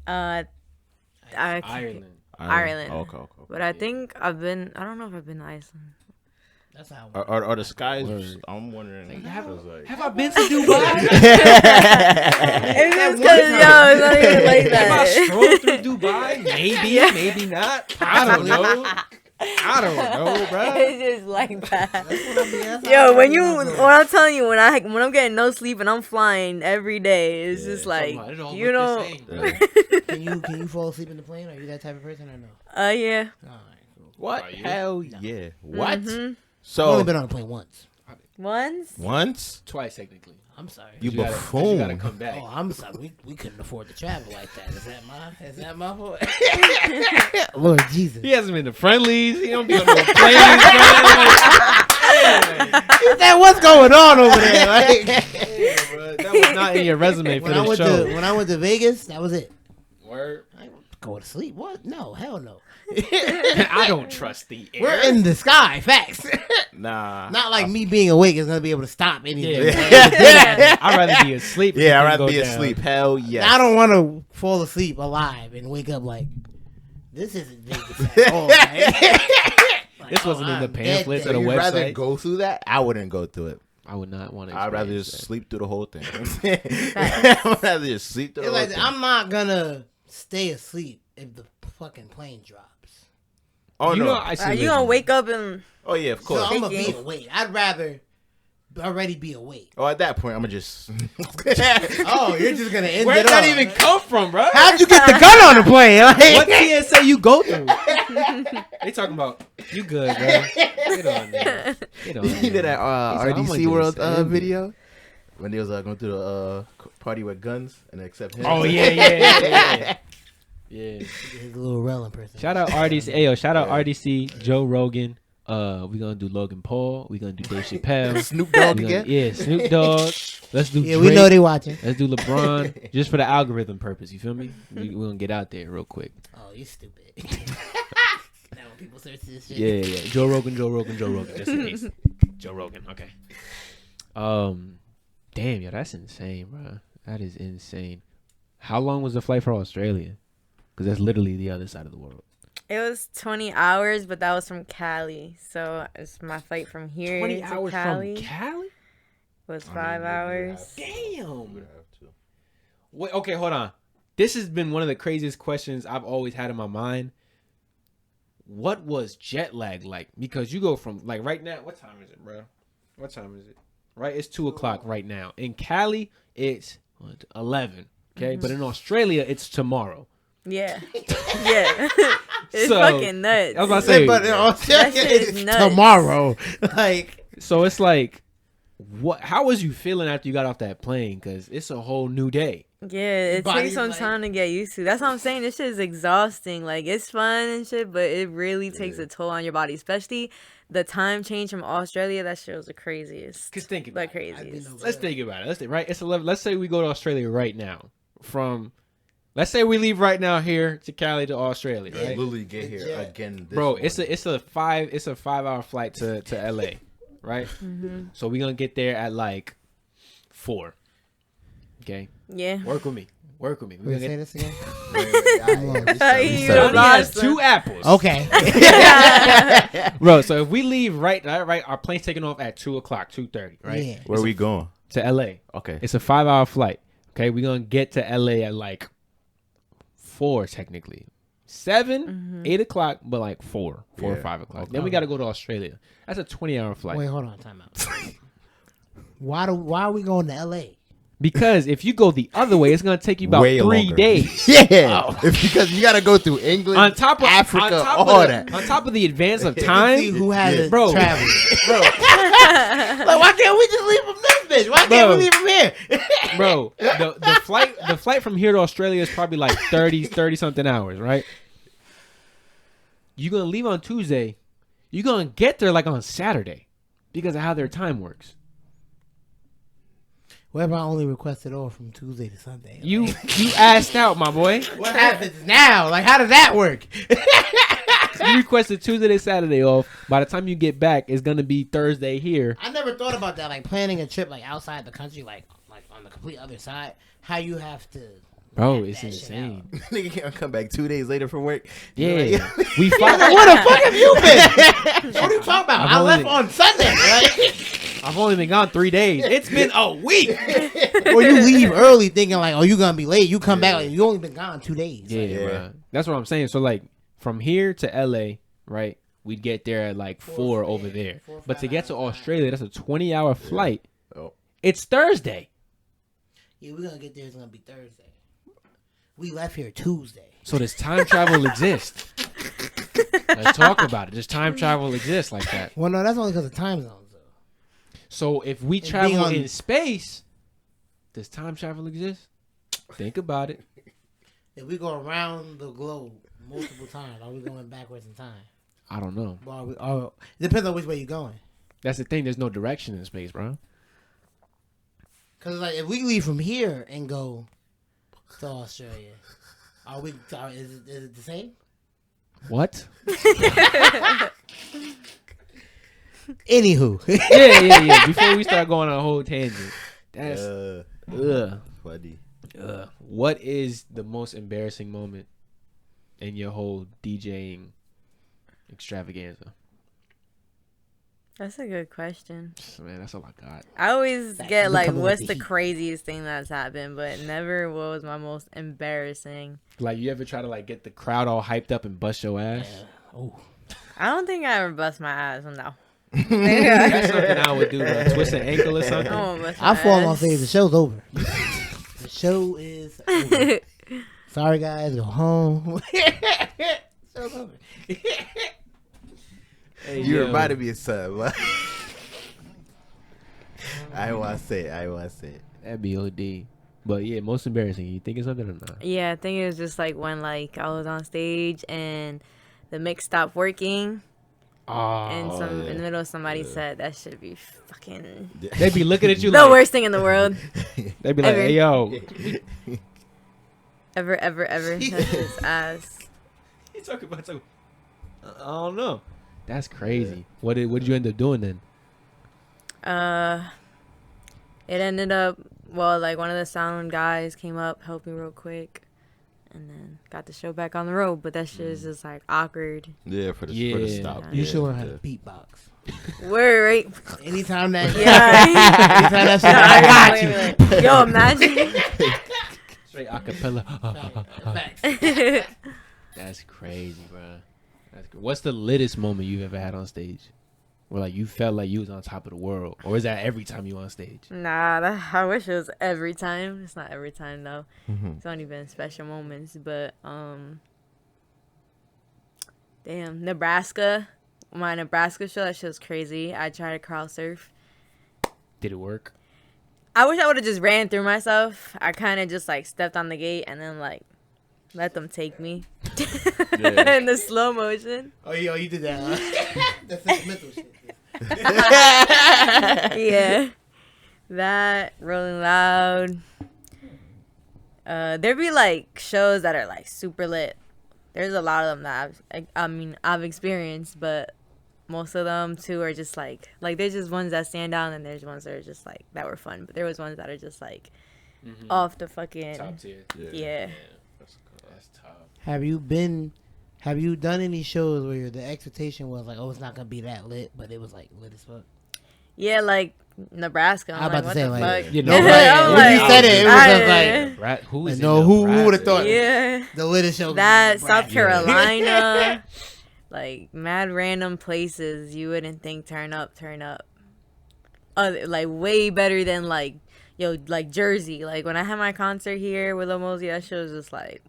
Ireland. Ireland. Oh, okay. But I think I've been. I don't know if I've been to Iceland. That's how. Are the skies? Word. I'm wondering. Have I been to Dubai? It's just because yo, it's not even like Have I that. strolled through Dubai? Maybe, maybe not. I don't know. I don't know, bro. It's just like that. That's Yo, how when I'm telling you, when I'm getting no sleep and I'm flying every day, it's just like you know. Can you fall asleep in the plane? Are you that type of person or no? Yeah. All right, cool. What? Are you? Hell yeah. What? Mhm. I've So only been on a plane once. once Twice, technically. I'm sorry. you You gotta buffoon. come back. Oh, I'm sorry. We couldn't afford to travel like that. Is that my fault? Lord Jesus. He hasn't been to friendlies. He don't be on no planes, bro. That what's going on over there? Like, Bro, that was not in your resume for the show. when I went to Vegas, that was it. Word. I ain't go to sleep. What? No, hell no. I don't trust the air. We're in the sky. Facts. Nah. Not like me being awake is gonna be able to stop anything. Yeah. I'd rather be asleep. Yeah, I'd than rather go be down. asleep. Hell yes. I don't want to fall asleep alive and wake up like this isn't Vegas at all. Like, This wasn't in the I'm pamphlets dead or the You'd rather website. go through that? I wouldn't go through it. I would not want to. I'd rather just experience sleep through the whole thing. I'd rather just sleep through It's the whole like thing. I'm not gonna stay asleep if the fucking plane drops. Oh that. You no. know, I see You living. gonna wake up and Oh yeah, of So course. I'm gonna be Thinking. awake. I'd rather already be awake. Oh, at that point, I'm gonna just. Oh, you're just gonna end Where'd it that off. even come from, bro? How'd you get the gun on the plane? Like, What TSA you go through? They talking about you good, bro. Get on there. Get on You know there. that He said, "I'm RDC gonna World do this video when they was going through the party with guns and except him. Oh yeah. Yeah. His little relevant person. Shout out RDC. Ayo, shout out RDC, Joe Rogan. We gonna do Logan Paul. We gonna do Dave Chappelle. Snoop Dogg We gonna- again. Yeah, Snoop Dogg. Let's do Yeah, Drake. we know they watching. Let's do LeBron. Just for the algorithm purpose. You feel me? We're gonna get out there real quick. Oh, you stupid. Now when people search this shit. Yeah. Joe Rogan. Just in case. Joe Rogan. Okay. Damn, yo, that's insane, bro. That is insane. How long was the flight for Australia? Because that's literally the other side of the world. it was 20 hours, but that was from Cali. So it's my flight from here 20 to hours Cali from Cali? was 5 hours. Damn. Wait, okay, hold on. This has been one of the craziest questions I've always had in my mind. What was jet lag like? Because you go from, like, right now, what time is it, bro? What time is it? Right? It's 2 o'clock right now. In Cali, it's 11. Okay? But in Australia, it's tomorrow. Yeah. Yeah. It's So, fucking nuts. I was about to say, But in Australia, That shit is it's nuts. tomorrow. Like, so it's like, how was you feeling after you got off that plane? Because it's a whole new day. Yeah, it Body's takes some like- time to get used to. That's what I'm saying. This shit is exhausting. Like, it's fun and shit, but it really takes a toll on your body, especially the time change from Australia. That shit was the craziest. Because think about The it. craziest. Let's think about it. Let's think, right? It's 11. Let's say we go to Australia right now. Let's say we leave right now here to Cali to Australia, right? Literally get here again. This Bro, morning. it's a 5-hour flight to LA, right? So we're gonna get there at like 4. Okay, Yeah. work with me. We're wait, gonna say get. this again. You Johnny has lost 2 apples. Okay. Bro. So if we leave right, our plane's taking off at 2 o'clock, 2:30, right? Yeah. Where we going? To LA. Okay. It's a 5-hour flight. Okay, we're gonna get to LA at like 4 technically. 7, 8 o'clock, but like 4 or Yeah. 5 o'clock. Okay. Then we gotta go to Australia. That's a 20-hour flight. Wait, hold on. Time out. Why are we going to L.A.? Because if you go the other way, it's gonna take you about Way 3 longer. days. Yeah. It's because you got to go through England, On top of Africa, on top all of that. on top of the advance of See time, who has Yeah. it Bro. traveling. bro, Like, why can't we just leave from this bitch? Why can't Bro. we leave from here? bro, the flight from here to Australia is probably like 30 something hours, right? You're gonna leave on Tuesday. You're gonna get there like on Saturday because of how their time works. What if I only requested off from Tuesday to Sunday? You asked out, my boy. What happens now? Like, how does that work? You requested Tuesday to Saturday off. By the time you get back, it's gonna be Thursday here. I never thought about that. Like planning a trip like outside the country, like on the complete other side. How you have to. Bro, map it's that shit insane. Nigga can't come back 2 days later from work. Yeah, Like, we fought. Where the fuck have you been? What are you talking about? I left on Sunday, right? I've only been gone 3 days. It's been a week. Or you leave early thinking like, oh, you gonna be late. You come back like you only been gone 2 days. Yeah, Yeah. bro. That's what I'm saying. So like from here to LA, right? We'd get there at like 4 over there. 4 or But to 5 get to hours. Australia, that's a 20-hour flight. Oh. It's Thursday. Yeah, we're gonna get there. It's gonna be Thursday. We left here Tuesday. So does time travel exist? Let's talk about it. Does time travel exist like that? Well, no, that's only because of time zones, though. So if we And travel being on- in space, does time travel exist? Think about it. If we go around the globe multiple times, are we going backwards in time? I don't know. It depends on which way you're going. That's the thing. There's no direction in space, bro. Because like, if we leave from here and go to Australia, is it the same? What? Anywho. Yeah. Before we start going on a whole tangent, that's funny. What is the most embarrassing moment in your whole DJing extravaganza? That's a good question. Man, that's all I got. I always That get can like, come with what's the the heat. craziest thing that's happened, but never what was my most embarrassing. Like, you ever try to like get the crowd all hyped up and bust your ass? Oh. I don't think I ever bust my ass. No. That's something I would do. Twist an ankle or I something. won't bust my I fall on ass. stage. The show's over. The show is over. Sorry, guys. Go home. Show's over. Hey, You yo. reminded me of something. I want to say it. That'd be OD. But yeah, most embarrassing. You think of something or not? Yeah, I think it was just like when like I was on stage and the mix stopped working Oh, and in the middle of somebody said that should be fucking they'd be looking at you the like, worst thing in the world. they'd be like, ever. hey, yo. Ever. That's his ass. You talking about something? I don't know. That's crazy. What did you end up doing then? It ended up, well, like one of the sound guys came up, helped me real quick, and then got the show back on the road. But that shit is just like awkward. Yeah, for the Yeah. stop. You Yeah, should learn how to yeah. beatbox. Word, right? Anytime that, Yeah. anytime that shit, I got you. Like, yo, imagine. Straight acapella. Facts. That's crazy, bro. That's good. What's the littest moment you've ever had on stage? Where like you felt like you was on top of the world, or is that every time you on stage? Nah, I wish it was every time. It's not every time though. Mhm. It's only been special moments. But damn, Nebraska, my Nebraska show, that shit was crazy. I tried to crowd surf. Did it work? I wish I would have just ran through myself. I kind of just like stepped on the gate and then like let them take me in the slow motion. Oh, yo, you did that, huh? That's sentimental shit. Yeah, that Rolling Loud. There be like shows that are like super lit. There's a lot of them that I've experienced, but most of them too are just like there's just ones that stand out and there's ones that are just like that were fun, but there was ones that are just like off the fucking Top tier. yeah. That's tough. Have you done any shows where the expectation was like, oh, it's not gonna be that lit, but it was like lit as fuck? Yeah, like Nebraska. I was about to what say, the like, fuck? you know, right? I'm When you like, said it was just I- like Right? Who is no, in who would've Nebraska? thought? yeah. the littest show. That was South Nebraska. Carolina, like mad random places you wouldn't think turn up. Like way better than like Jersey. Like when I had my concert here with Lil Mosey, that shit was just like,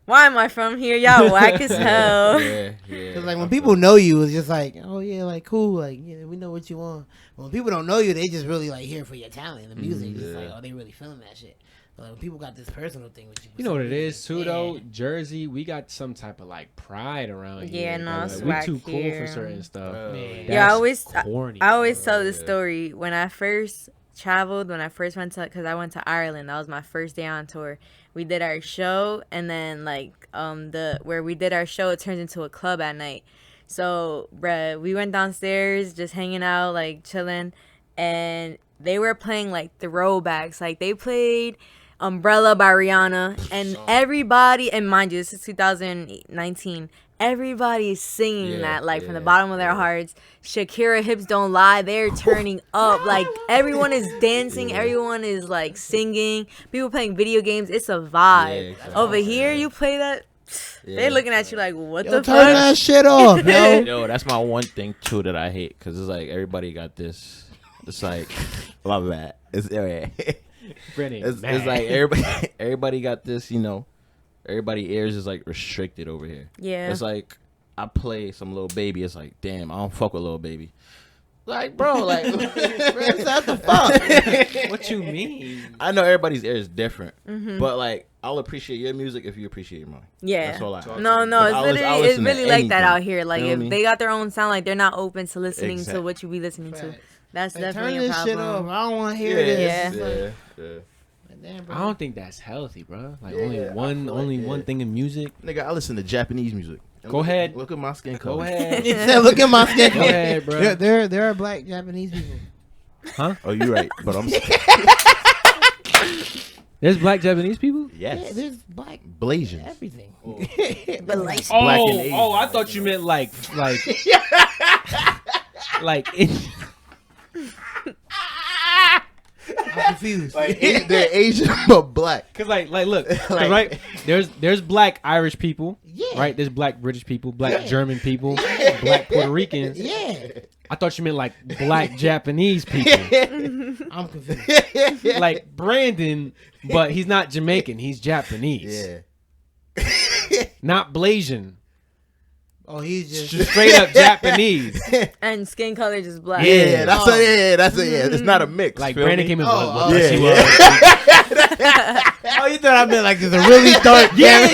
why am I from here? Y'all whack as hell. Yeah. Cause like when people know you, it's just like, oh yeah, like cool, like yeah, we know what you want. But when people don't know you, they just really like here for your talent, the music. Just like, oh, they really feeling that shit. But like, when people got this personal thing with you. You know what it is too, Yeah. though. Jersey, we got some type of like pride around here. Yeah, no, Like, it's we whack too cool here. for certain stuff. Oh, Yeah. That's Yeah, I always corny. tell this Yeah. story when I first traveled when I first went to, because I went to Ireland. That was my first day on tour. We did our show, and then like where we did our show, it turns into a club at night. So, bruh, we went downstairs just hanging out, like chilling, and they were playing like throwbacks. Like they played Umbrella by Rihanna, and everybody, and mind you, this is 2019. Everybody is singing that, like, from the bottom of their hearts. Shakira, Hips Don't Lie. They're turning up. Like, everyone is dancing. Everyone is, like, singing. People playing video games. It's a vibe. Exactly. Over here, you play that, they're looking at you like, what the fuck? Turn that shit off, yo. Yo, that's my one thing, too, that I hate. Because it's like, everybody got this. It's like, love that. It's like, everybody got this, you know. Everybody ears is like restricted over here. Yeah. It's like I play some Lil Baby. It's like, damn, I don't fuck with Lil Baby. Like, bro, like, what the fuck? What you mean? I know everybody's ear is different, but like, I'll appreciate your music if you appreciate mine. Yeah. That's all I. No, it's really like that out here. Like, if they got their own sound, like they're not open to listening to what you be listening to. That's definitely a problem. Turn this shit off. I don't want to hear this. Yeah. Damn, I don't think that's healthy, bro. Like only one thing in music. Nigga, I listen to Japanese music. Go ahead. Look at my skin color. Go ahead. He said, "Look at my skin color." Go ahead, bro. There are black Japanese people. Huh? Oh, you're right. But I'm. There's black Japanese people. Yes. Yeah, there's black Blasians. Everything. But like, I thought you meant like. I'm confused. Like, they're Asian but black. Cause look, right? There's black Irish people, right? There's black British people, black German people, black Puerto Ricans. Yeah. I thought you meant like black Japanese people. I'm confused. Like Brandon, but he's not Jamaican. He's Japanese. Yeah. Not Blasian. Oh, he's just straight up Japanese. And skin color just black. Yeah, that's it's not a mix. Like Brandon came in. Oh, you thought I meant like there's a really dark. Yeah.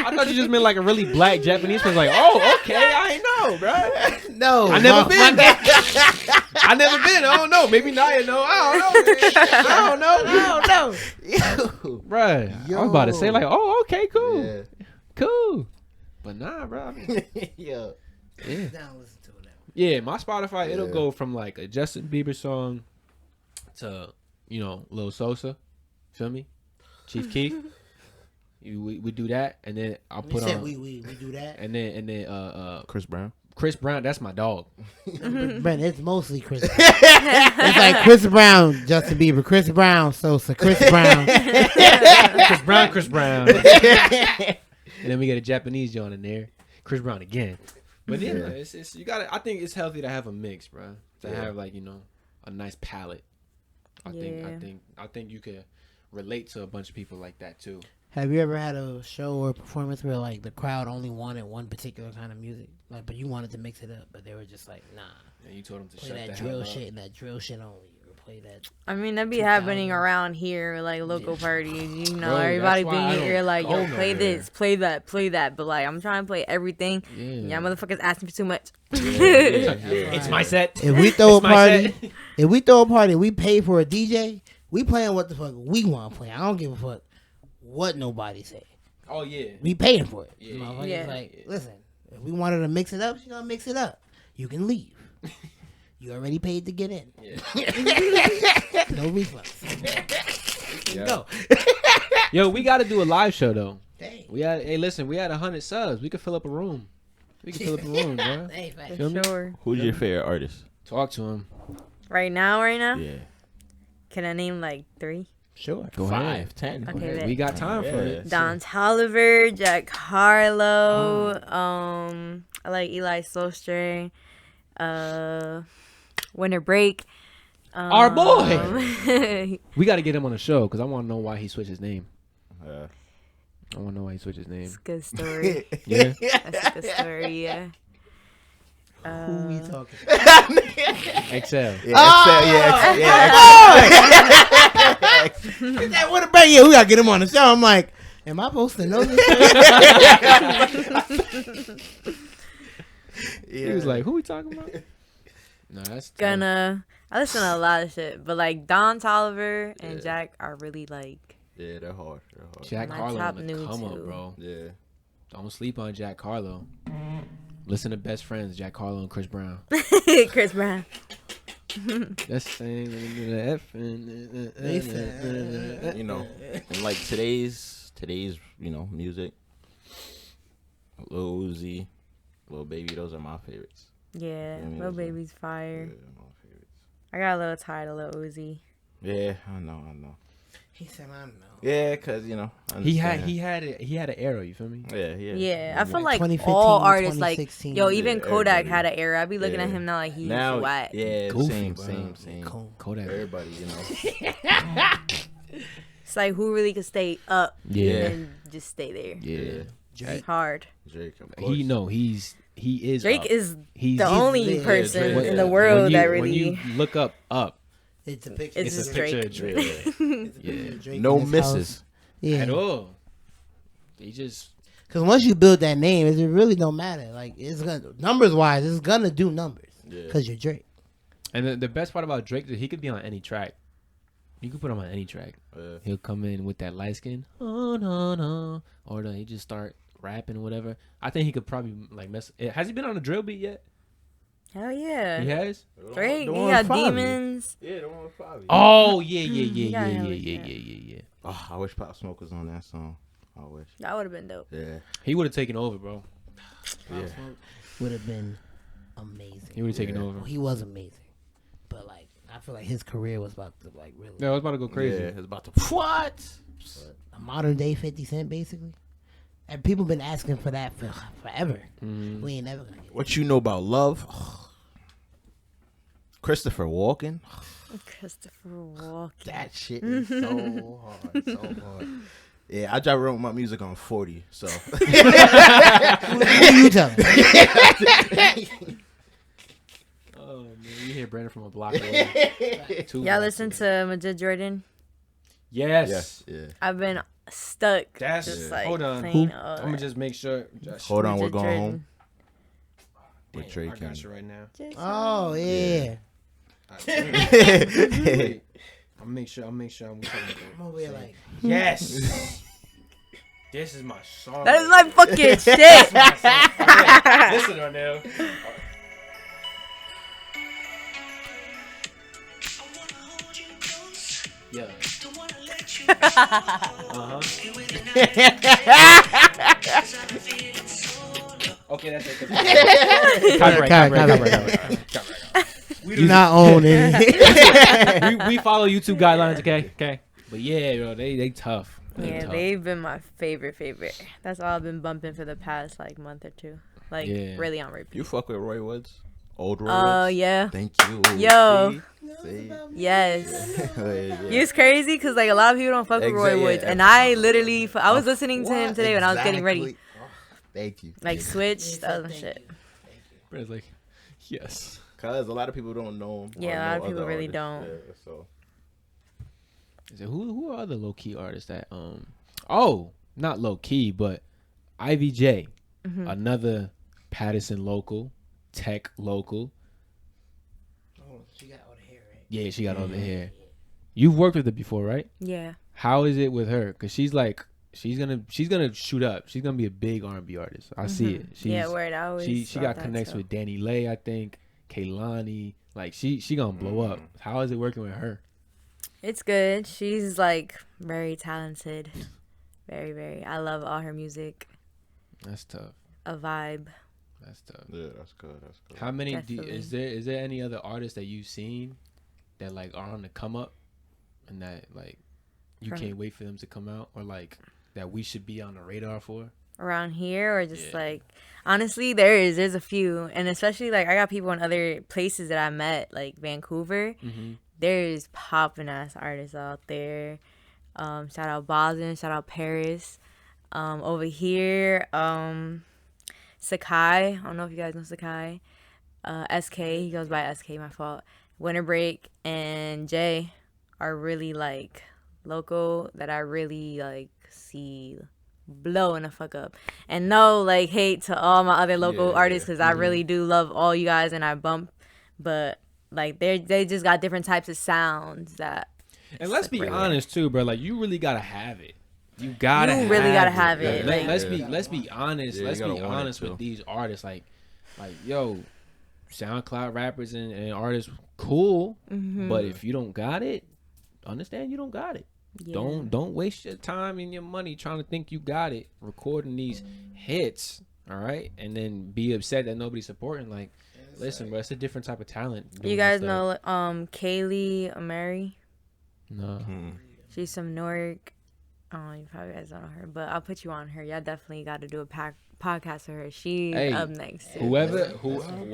I thought you just meant like a really black Japanese person. Like, oh, okay, I ain't know, bro. No, I never been. I never been. I don't know. Maybe Niyah know. I don't know. Bruh, I was about to say like, oh, okay, cool, cool. But nah, bro. I mean, yeah. Yeah, my Spotify, it'll go from like a Justin Bieber song to, Lil Sosa. Feel me? Chief Keef. We do that, and then I'll put on. We do that. And then Chris Brown. Chris Brown, that's my dog. Brent, it's mostly Chris Brown. It's like Chris Brown, Justin Bieber, Chris Brown, Sosa, Chris Brown. Chris Brown. And then we get a Japanese joint in there, Chris Brown again. But yeah, it's you gotta. I think it's healthy to have a mix, bro. To have like a nice palette. I think you could relate to a bunch of people like that too. Have you ever had a show or a performance where like the crowd only wanted one particular kind of music, like, but you wanted to mix it up, but they were just like, nah. And you told them to play shut that drill shit and that drill shit only. Play that. I mean, that be happening around here, like local parties. Everybody being here, like, yo, play this, play that. But like, I'm trying to play everything. Yeah, motherfuckers asking for too much. It's my set. If we throw a party, we pay for a DJ. We playing what the fuck we want to play. I don't give a fuck what nobody say. Oh yeah, we paying for it. Yeah. Like, listen, if we wanted to mix it up, she gonna mix it up. You can leave. You already paid to get in. Yeah. No refunds. Go. Yo, we got to do a live show though. Dang. We had 100 subs. We could fill up a room. Bro. Hey, sure. Who's your favorite artist? Talk to him. Right now. Yeah. Can I name like 3? Sure. Go 5, ahead. 10. Okay, we got time for it. Don Toliver, Jack Harlow. I like Eli Solstray. Winter Break. Our boy. We got to get him on the show because I want to know why he switched his name. I want to know why he switched his name. It's a good story. Yeah. That's a good story, yeah. Who we talking? Excel. Excel. That Winter Break. Yeah, we got to get him on the show. I'm like, am I supposed to know this? He was like, who we talking about? No, that's Gunna. I listen to a lot of shit, but like Don Toliver and Jack are really like. Yeah, they're hard. They're hard. Jack My Harlow top on the new come up, too. bro. Yeah. Don't sleep on Jack Harlow. Listen to Best Friends, Jack Harlow and Chris Brown. Chris Brown. That's saying You know, and like today's music. Lil Uzi, Lil Baby, those are my favorites. Yeah, Lil Baby's fire. Yeah, my favorites. I got a little tired of Lil Uzi. Yeah, I know. He said, "I know." Yeah, cause I he had understand. an arrow. You feel me? Yeah. Yeah, I feel like 2015, all artists, like, 2016. yo, even Kodak everybody. had an era. I be looking at Yeah. him now like he's Now, whack. yeah, Goofy, bro. same. Cool. Kodak. Everybody, It's like who really could stay up Yeah. and just stay there. Yeah. It's hard. Drake, of course. He is Drake up. is He's the only lit. person Drake, in yeah. the world when you, that when really. you look up, It's a picture. It's it's a just picture Drake. of Drake. It's a picture Yeah. of Drake No in his misses. house. Yeah. At all. He just Because once you build that name, it really don't matter. Like it's gonna numbers wise, it's gonna do numbers. Yeah. Because you're Drake. and the best part about Drake is he could be on any track. You could put him on any track. He'll come in with that light skin, or he just start rapping or whatever. I think he could probably like mess. Has he been on a drill beat yet? Hell yeah. He has. Drake, The he one got with Favi. demons. Yeah, the one with Favi. Oh Yeah, yeah. Oh, I wish Pop Smoke was on that song. I wish. That would have been dope. Yeah. He would have taken over, bro. Yeah. Would have been amazing. He would have taken Yeah. over. Well, he was amazing. But like I feel like his career was about to like really Yeah, I was about to go crazy. Yeah, it's about to. What? a modern day 50 Cent basically. And people been asking for that for forever. Mhm. We ain't never gonna get it. What you know about love? Christopher Walken. Christopher Walken. That shit is so hard. So hard. Yeah, I drive around with my music on 40, so. Who you telling? Oh man, you hear Brandon from a block away. Y'all listen to Majid Jordan? Yes. Yeah. I've been stuck. That's just like hold on. playing I'm all gonna that. just make sure. Hold on, we're Majid going Jordan. home. With Damn, Drake I got and- you right now. Just Oh yeah. Wait, I'll make sure. I'm talking about. I'm over here like Yes. This is my song. that is my fucking shit. Listen, Arnell. Yeah. Okay, that's it. Copyright. we do not own it. we follow YouTube guidelines, okay. But yeah, bro, they tough. They Yeah, tough. they've been my favorite. That's all I've been bumping for the past like month or two. Like Yeah. really on repeat. You fuck with Roy Woods? Old Roy Oh Woods? yeah. Thank you. Yo. See? Yes. Yeah. It's crazy because like a lot of people don't fuck with Roy Exactly, Woods, yeah. and I literally I was listening to him today when I was getting ready. Exactly. Oh, thank you. Like Switch, that was my shit. Brandon's like, yes. Cause a lot of people don't know him. Yeah, or a lot know of people other really artists. don't. Yeah, so. Is it, who are other low key artists that Oh, not low key, but Ivy J, another Patterson local, tech local. Oh, she got all the hair right. Yeah, she got all the hair. You've worked with her before, right? Yeah. How is it with her? Cause she's gonna shoot up. She's gonna be a big R&B artist. I see it. She's, Yeah, word. I always she thought got that connects too. with Danny Lay, I think, Kaylani. Like she gonna blow up. How is it working with her? It's good. She's like very talented. Very, very. I love all her music. That's tough. A vibe. That's tough. Yeah, that's good. That's good. How many Definitely. is there any other artists that you've seen that like are on the come up and that like you From- can't wait for them to come out, or like that we should be on the radar for? Around here or just Yeah. like honestly there's a few, and especially like I got people in other places that I met like Vancouver. Mm-hmm. There's popping ass artists out there. Shout out Boston, shout out Paris. Over here, Sakai. I don't know if you guys know Sakai. SK, he goes by SK, my fault. Winter Break and Jay are really like local that I really like see blowing the fuck up. And no like hate to all my other local Yeah, artists because I Mhm. really do love all you guys and I bump, but Like they just got different types of sounds that. And let's be honest too, bro. Like you really gotta have it. You gotta have it. Let's be honest. Let's be honest with these artists. Like yo, SoundCloud rappers and artists, cool. But if you don't got it, understand you don't got it. Yeah. Don't waste your time and your money trying to think you got it. Recording these hits, all right, and then be upset that nobody's supporting. Like, listen, bro, it's a different type of talent. You guys know Kaylee Amari? No. She's from Newark. Oh, you probably guys don't know her, but I'll put you on her. Y'all definitely got to do a podcast with her. She's up next. Too. Whatever Hold on.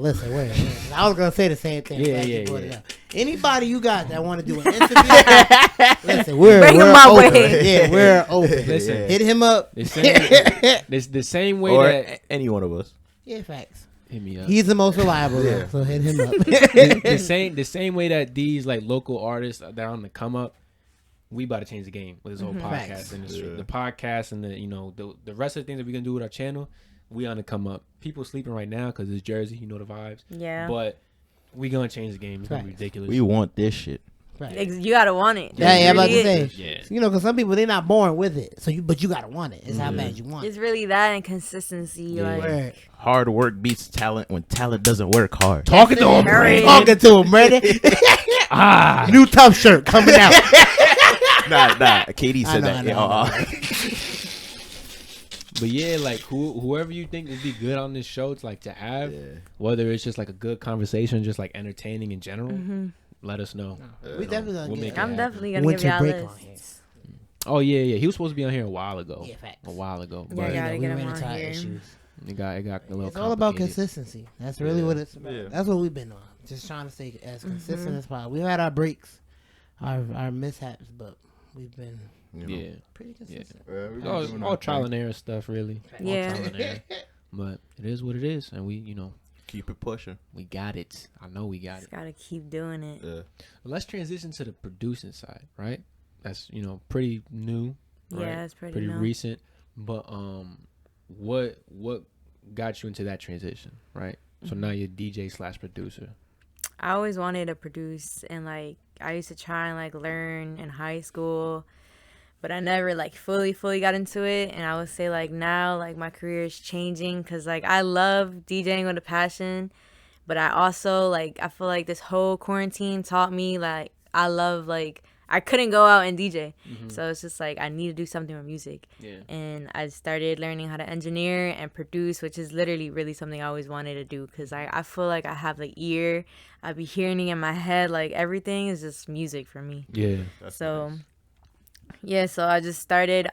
Listen, wait. I was gonna say the same thing. Yeah. Anybody you got that want to do an interview? Listen, we're open. Yeah, we're open. Listen, hit him up. The same way or that any one of us. Yeah, facts. Hit me up. He's the most reliable, so hit him up. the same way that these like local artists that are on the come up. We about to change the game with this whole podcast industry. The podcast and the rest of the things that we're gonna do with our channel, we on to come up. People sleeping right now because it's Jersey, you know the vibes. Yeah. But we gonna change the game. It's gonna be ridiculous. We want this shit. Right. You gotta want it. Yeah, I'm about to say. Yeah. Because some people they're not born with it. But you gotta want it. It's how bad you want it. It's really that and consistency. Yeah. Like hard work beats talent when talent doesn't work hard. Talking to him, ready? New Tough shirt coming out. Nah. Katie said that. But yeah, like whoever you think would be good on this show to have, whether it's just like a good conversation, just like entertaining in general, let us know. We definitely gonna I'm definitely gonna give y'all a list. Oh yeah. He was supposed to be on here a while ago. Yeah, facts. A while ago. Yeah, But gotta get him on here. It got a little. It's all about consistency. That's really what it's about. Yeah. That's what we've been on. Just trying to stay as consistent as possible. We've had our breaks, our mishaps, but we've been pretty consistent. All trial and error stuff, really. Yeah. All trial and error. But it is what it is, and we keep it pushing. We got it. I know we got Just gotta keep doing it. Yeah. Let's transition to the producing side, right? That's pretty new. Right? Yeah, it's pretty new. Recent. But what got you into that transition, right? So now you're DJ/producer. I always wanted to produce, and like I used to try and learn in high school, but I never fully got into it. And I would say now my career is changing because I love DJing with a passion, but I also I feel like this whole quarantine taught me I love I couldn't go out and DJ. So it's just I need to do something with music. Yeah. And I started learning how to engineer and produce, which is literally really something I always wanted to do because I feel like I have the ear. I be hearing it in my head. Everything is just music for me. Yeah. So, nice. Yeah, so I just started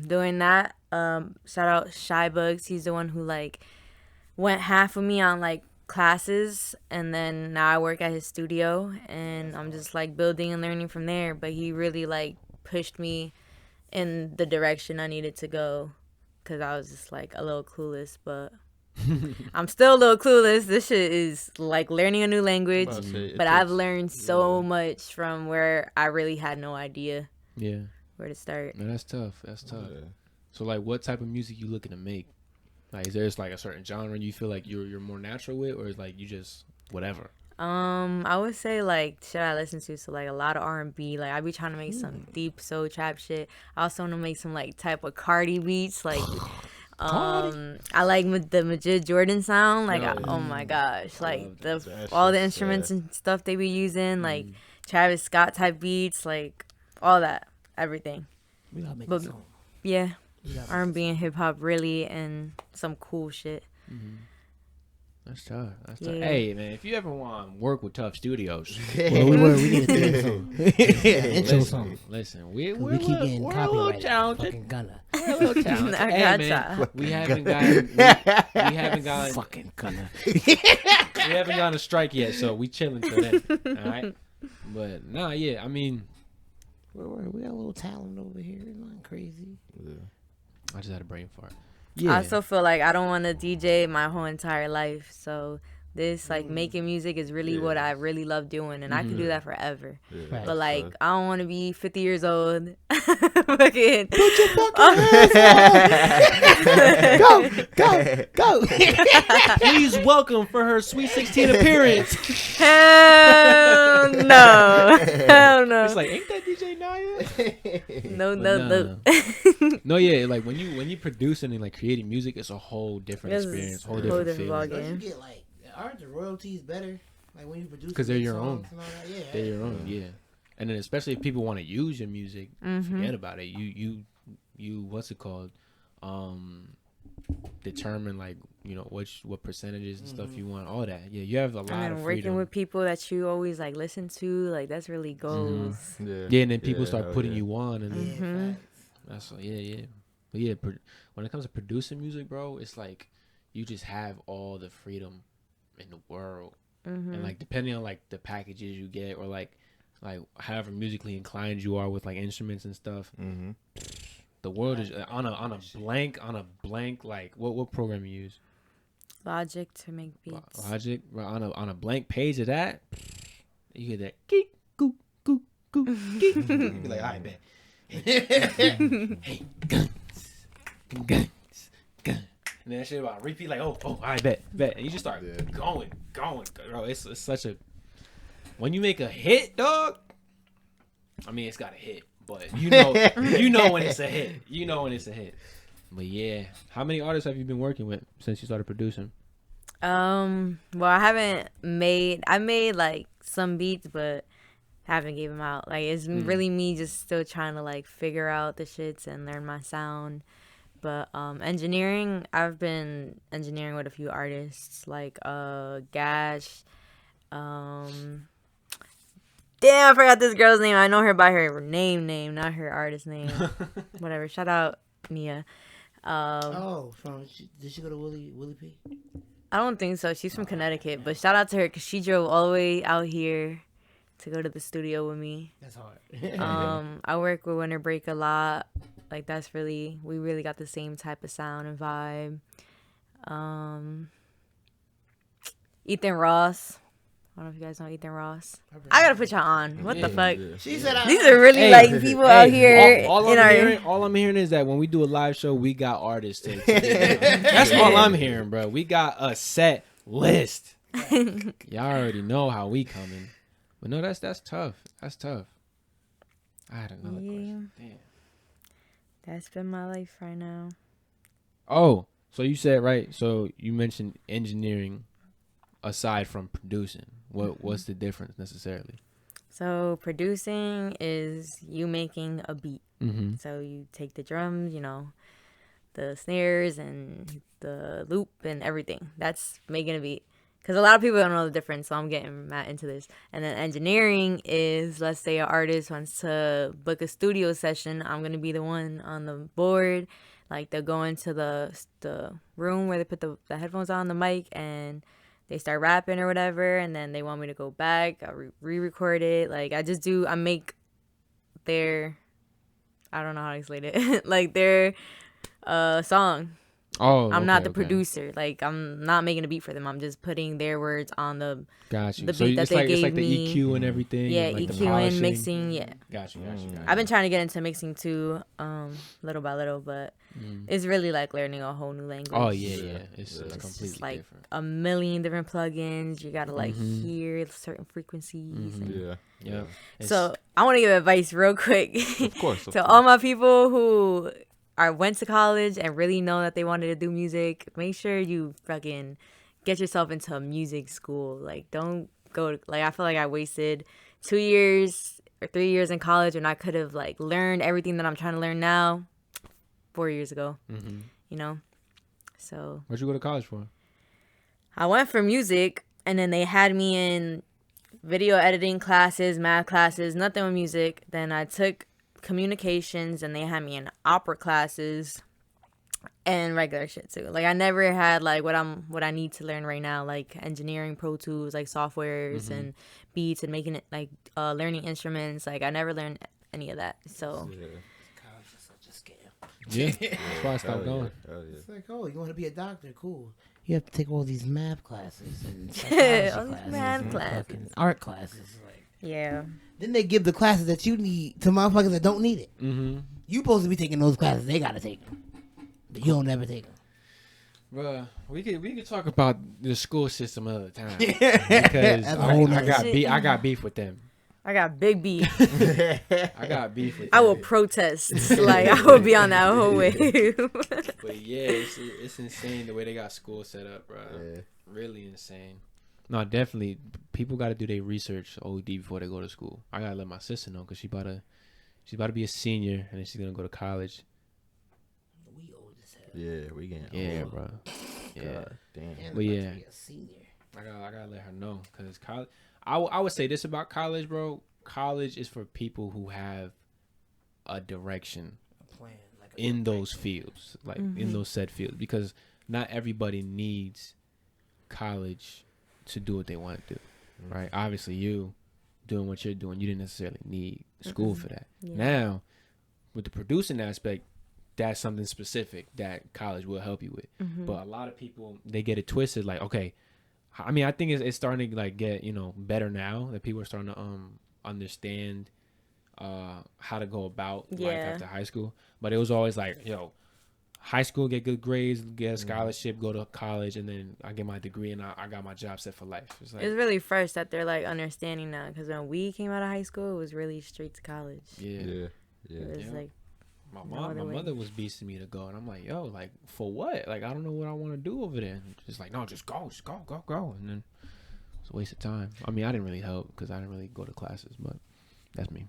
doing that. Shout out Shy Bugs. He's the one who went half with me on classes, and then now I work at his studio and I'm just building and learning from there. But he really pushed me in the direction I needed to go because I was just a little clueless, but I'm still a little clueless. This shit is learning a new language, but I've learned so much from where I really had no idea where to start. Man, that's tough. Yeah. So what type of music you looking to make? Is there a certain genre you feel you're more natural with, or is you just whatever? I would say shit I listen to, so a lot of R&B. I be trying to make some deep soul trap shit. I also want to make some type of Cardi beats. I like the Majid Jordan sound. Oh my gosh, all the instruments and stuff they be using, Travis Scott type beats, all that, everything. We gotta make a song. Yeah. R&B and hip hop really, and some cool shit. That's tough. Yeah. Hey man, if you ever want to work with Tough Studios, we need a theme song. Intro song. Listen, we keep getting copyrighted. Fucking Gunna. We're a little talented. Hey man, we haven't gotten fucking Gunna. We haven't gotten a strike yet, so we chilling till then. All right. But I mean, we got a little talent over here. It's not crazy. Yeah. I just had a brain fart. I also feel I don't want to DJ my whole entire life. So this making music is really what I really love doing, and I can do that forever. Yeah. Right. But I don't want to be 50 years old Fucking. Put your fucking hands up. Go. Please welcome for her Sweet 16 appearance. Hell no. Hell no. It's like, ain't that DJ Niyah? No. No, yeah, like when you producing and like creating music, it's a whole different It's experience, whole a different different feel. ballgame. Don't you get like, aren't the royalties better? Like when you produce, Because they're your songs own. and all that? Yeah, They're your own, yeah. And then especially if people want to use your music, forget about it. You what's it called? Determine like what percentages and stuff you want, all that. Yeah, you have a lot And of working freedom. with people that you always like listen to, like that's really goals. Yeah, and then people start putting you on, and Yeah, that's yeah. But yeah, when it comes to producing music, bro, it's like you just have all the freedom in the world, and like depending on like the packages you get, or like however musically inclined you are with like instruments and stuff. The world is on a blank like what program you use? Logic to make beats. Logic, on a blank page of that, you get that geek goo goo goo geek. You be like, all right, bet. Hey, guns, and then that shit about repeat like, oh, I bet, and you just start going, bro. It's such a, when you make a hit, dog. I mean, it's got a hit, but you know when it's a hit. You know when it's a hit. But yeah, how many artists have you been working with since you started producing? Well, I made like some beats, but haven't gave them out. Like it's really me just still trying to like figure out the shits and learn my sound. But engineering, I've been engineering with a few artists like Gash. Damn, I forgot this girl's name. I know her by her name, not her artist name. Whatever. Shout out Niyah. Did she go to Willie P? I don't think so. She's from Connecticut, but shout out to her because she drove all the way out here to go to the studio with me. That's hard. I work with Winter Break a lot. Like we really got the same type of sound and vibe. Ethan Ross. I don't know if you guys know Ethan Ross. I gotta put y'all on. What the fuck? She said, These are really like people out here. All I'm hearing is that when we do a live show, we got artists. That's all I'm hearing, bro. We got a set list. Y'all already know how we coming. But no, that's tough. That's tough. I had another question. Damn. That's been my life right now. Oh, so you said right. So you mentioned engineering aside from producing. What's the difference necessarily? So producing is you making a beat. So you take the drums, the snares and the loop and everything. That's making a beat. Because a lot of people don't know the difference, so I'm getting mad into this. And then engineering is, let's say an artist wants to book a studio session. I'm going to be the one on the board. Like, they'll go into the room where they put the headphones on, the mic, and they start rapping or whatever. And then they want me to go back. I re-record it. Like, I make their, I don't know how to explain it. Like, their song. Oh, I'm not the producer. Like, I'm not making a beat for them. I'm just putting their words on the beat that they gave it's like me. the EQ and everything. Yeah, like EQ and mixing. Yeah. Gotcha. I've been trying to get into mixing too, little by little, but it's really like learning a whole new language. Oh yeah. It's completely just like different. a million different plugins. You gotta like hear certain frequencies. Yeah. So I want to give advice real quick. Of course. To all my people who went to college and really know that they wanted to do music, make sure you fucking get yourself into a music school. Like, don't go I feel like I wasted 2 years or 3 years in college when I could have like learned everything that I'm trying to learn now 4 years ago. So Where'd you go to college for? I went for music, and then they had me in video editing classes, math classes, nothing with music. Then I took communications, and they had me in opera classes and regular shit too. Like, I never had like what I need to learn right now, like engineering, Pro Tools, like softwares and beats and making it like learning instruments. Like, I never learned any of that. So College is such a scam. Yeah, that's why I stopped going. It's like, oh, you want to be a doctor? Cool. You have to take all these math classes and psychology all these classes math and classes. fucking art classes. Like, Yeah. Then they give the classes that you need to motherfuckers that don't need it. Mm-hmm. You supposed to be taking those classes. They gotta take them, but you don't never take them. Bruh, we could talk about the school system another time because I got beef with them. I got big beef. I got beef with them. I will protest. Like, I will be on that whole wave. But yeah, it's insane the way they got school set up, bro. Yeah. Really insane. No, definitely. People got to do their research OD before they go to school. I gotta let my sister know because she's about to be a senior and then she's gonna go to college. We old as hell. Yeah, we getting Yeah, old. bro. Yeah, God damn. but yeah, Be a senior. I gotta let her know because college. I would say this about college, bro. College is for people who have a direction A plan, like in those fields, like in those said fields, because not everybody needs college to do what they want to do, right? Obviously, you doing what you're doing, you didn't necessarily need school for that. Yeah. Now, with the producing aspect, that's something specific that college will help you with. But a lot of people, they get it twisted. Like, okay, I mean, I think it's starting to like get better now that people are starting to understand how to go about life after high school. But it was always like, high school, get good grades, get a scholarship, go to college, and then I get my degree and I got my job set for life. It's really first that they're like understanding now, because when we came out of high school, it was really straight to college. Yeah. It was like my mother was beasting me to go, and I'm like, yo, like for what? Like I don't know what I want to do over there. And just like, no, just go, and then it's a waste of time. I mean, I didn't really help because I didn't really go to classes, but that's me.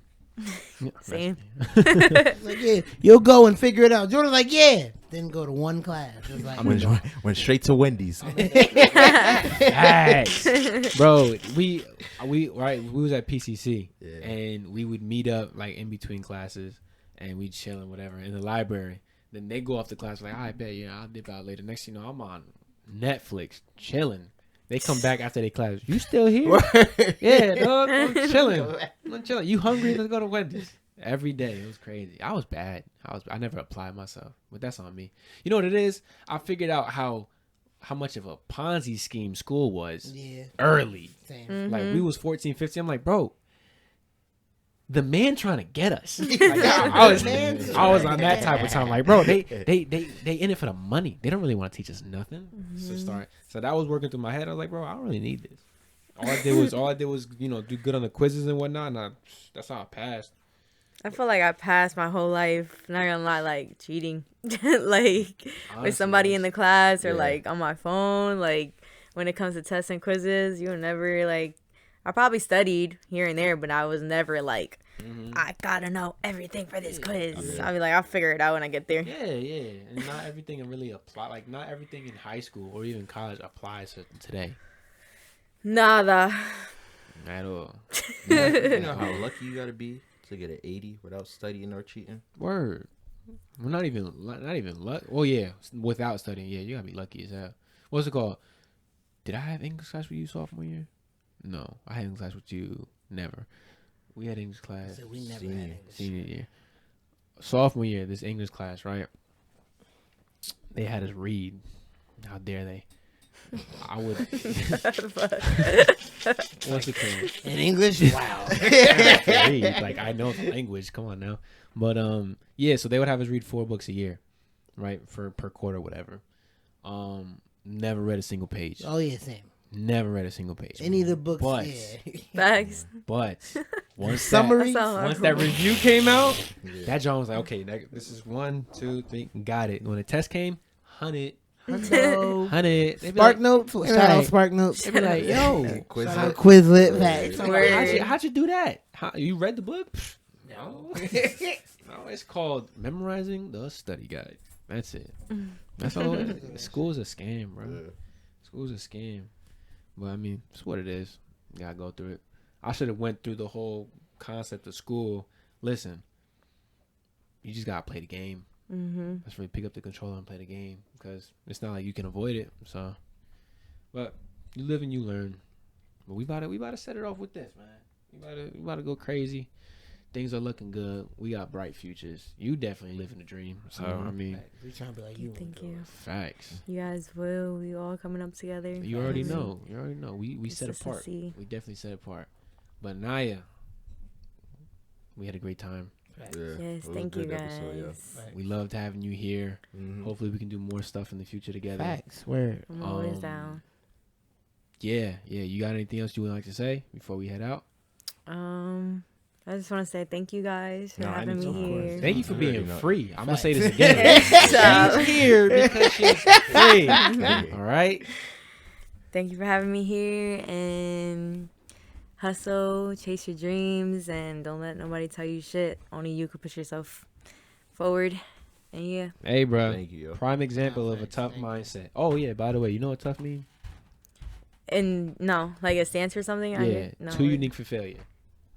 Same. Like, yeah, you'll go and figure it out. Jordan's like, yeah. Then go to one class. It's like, Went straight to Wendy's. Facts. Bro, we was at PCC and we would meet up like in between classes and we'd chill and whatever in the library. Then they go off the class like, I bet I'll dip out later. Next thing you know, I'm on Netflix chilling. They come back after their class. You still here? Yeah, dog. I'm chilling. You hungry? Let's go to Wendy's. Every day. It was crazy. I was bad. I never applied myself, but that's on me. You know what it is? I figured out how much of a Ponzi scheme school was early. Same. Like we was 14, 15. I'm like, bro, the man trying to get us. Like, I was on that type of time. Like, bro, they in it for the money. They don't really want to teach us nothing. So that was working through my head. I was like, bro, I don't really need this. All I did was do good on the quizzes and whatnot. And that's how I passed. I feel like I passed my whole life, not gonna lie, like cheating, like honestly, with somebody in the class or like on my phone. Like when it comes to tests and quizzes, you were never like. I probably studied here and there, but I was never like, I gotta know everything for this quiz. I'll be like, I'll figure it out when I get there. Yeah. And not everything really apply. Like not everything in high school or even college applies to today. Nada. At all. You know how lucky you gotta be to get an 80 without studying or cheating? Word. Well, not even luck. Well, yeah, without studying, yeah, you gotta be lucky as hell. What's it called? Did I have English class with you sophomore year? No, I had English class with you. Never. We had English class. So we never had English. Senior year. Sophomore year, this English class, right? They had us read. How dare they? I would. What's it called? In English? Wow. Read. Like, I know the language. Come on now. But, yeah, so they would have us read 4 books a year, right? Per quarter, whatever. Never read a single page. Oh, yeah, same. Never read a single page. Any of the books, but, Facts. But once that review came out, that John was like, okay, this is 1, 2, 3, got it. When the test came, 100. Spark Notes. Shout out Spark Notes. They be like, yo, Quizlet. Facts. How'd you do that? You read the book? No. No, it's called memorizing the study guide. That's it. That's all. School's a scam, bro. School's a scam. But I mean, it's what it is. You gotta go through it. I should have went through the whole concept of school. Listen, you just gotta play the game. Let's really pick up the controller and play the game, because it's not like you can avoid it. So, but you live and you learn. But we about to set it off with this, man. We about to go crazy. Things are looking good. We got bright futures. You definitely living the dream. So I mean, we trying to be like you. Thank you. Facts. You guys will. We all coming up together. You already know. We set apart. We definitely set apart. But Niyah, we had a great time. Yes, thank you guys. We loved having you here. Mm-hmm. Hopefully we can do more stuff in the future together. Facts. Word. I'm always down. Yeah. You got anything else you would like to say before we head out? I just want to say thank you guys for having me here. Thank you for being know. free. I'm going to say this again. She's here because she's free. All right? Thank you for having me here, and hustle, chase your dreams, and don't let nobody tell you shit. Only you can push yourself forward. And yeah. Hey, bro. Thank you. Yo. Prime example of a tough mindset. Oh, yeah. By the way, you know what tough means? And no, like it stands for something? Yeah. No, Too unique for failure.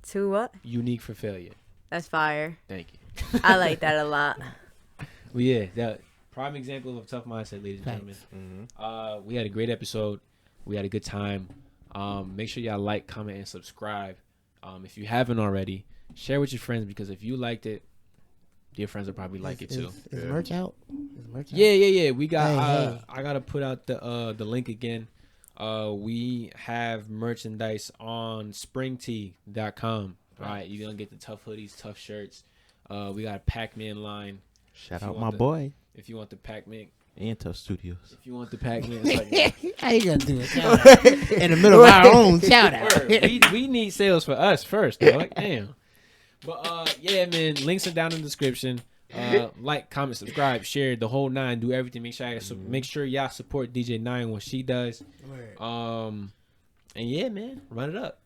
Too what? Unique for failure. That's fire. Thank you. I like that a lot. Well, yeah. That prime example of a tough mindset, ladies and gentlemen. Mm-hmm. We had a great episode. We had a good time. Make sure y'all like, comment, and subscribe. If you haven't already, share with your friends, because if you liked it, your friends will probably like it too. Is merch out? Yeah. We got. Hey. I gotta put out the link again. We have merchandise on springtee.com. All right, you're gonna get the tough hoodies, tough shirts. We got a Pac-Man line. Shout out my boy. If you want the Pac-Man. And Tough Studios. If you want the Pac-Man, it's like, How you gonna do it? Shout out. In the middle of our own shout out. we need sales for us first, dog. Damn. But yeah, man. Links are down in the description. Like, comment, subscribe, share the whole 9. Do everything. Make sure y'all support DJ Niyah and what she does. And yeah, man, run it up.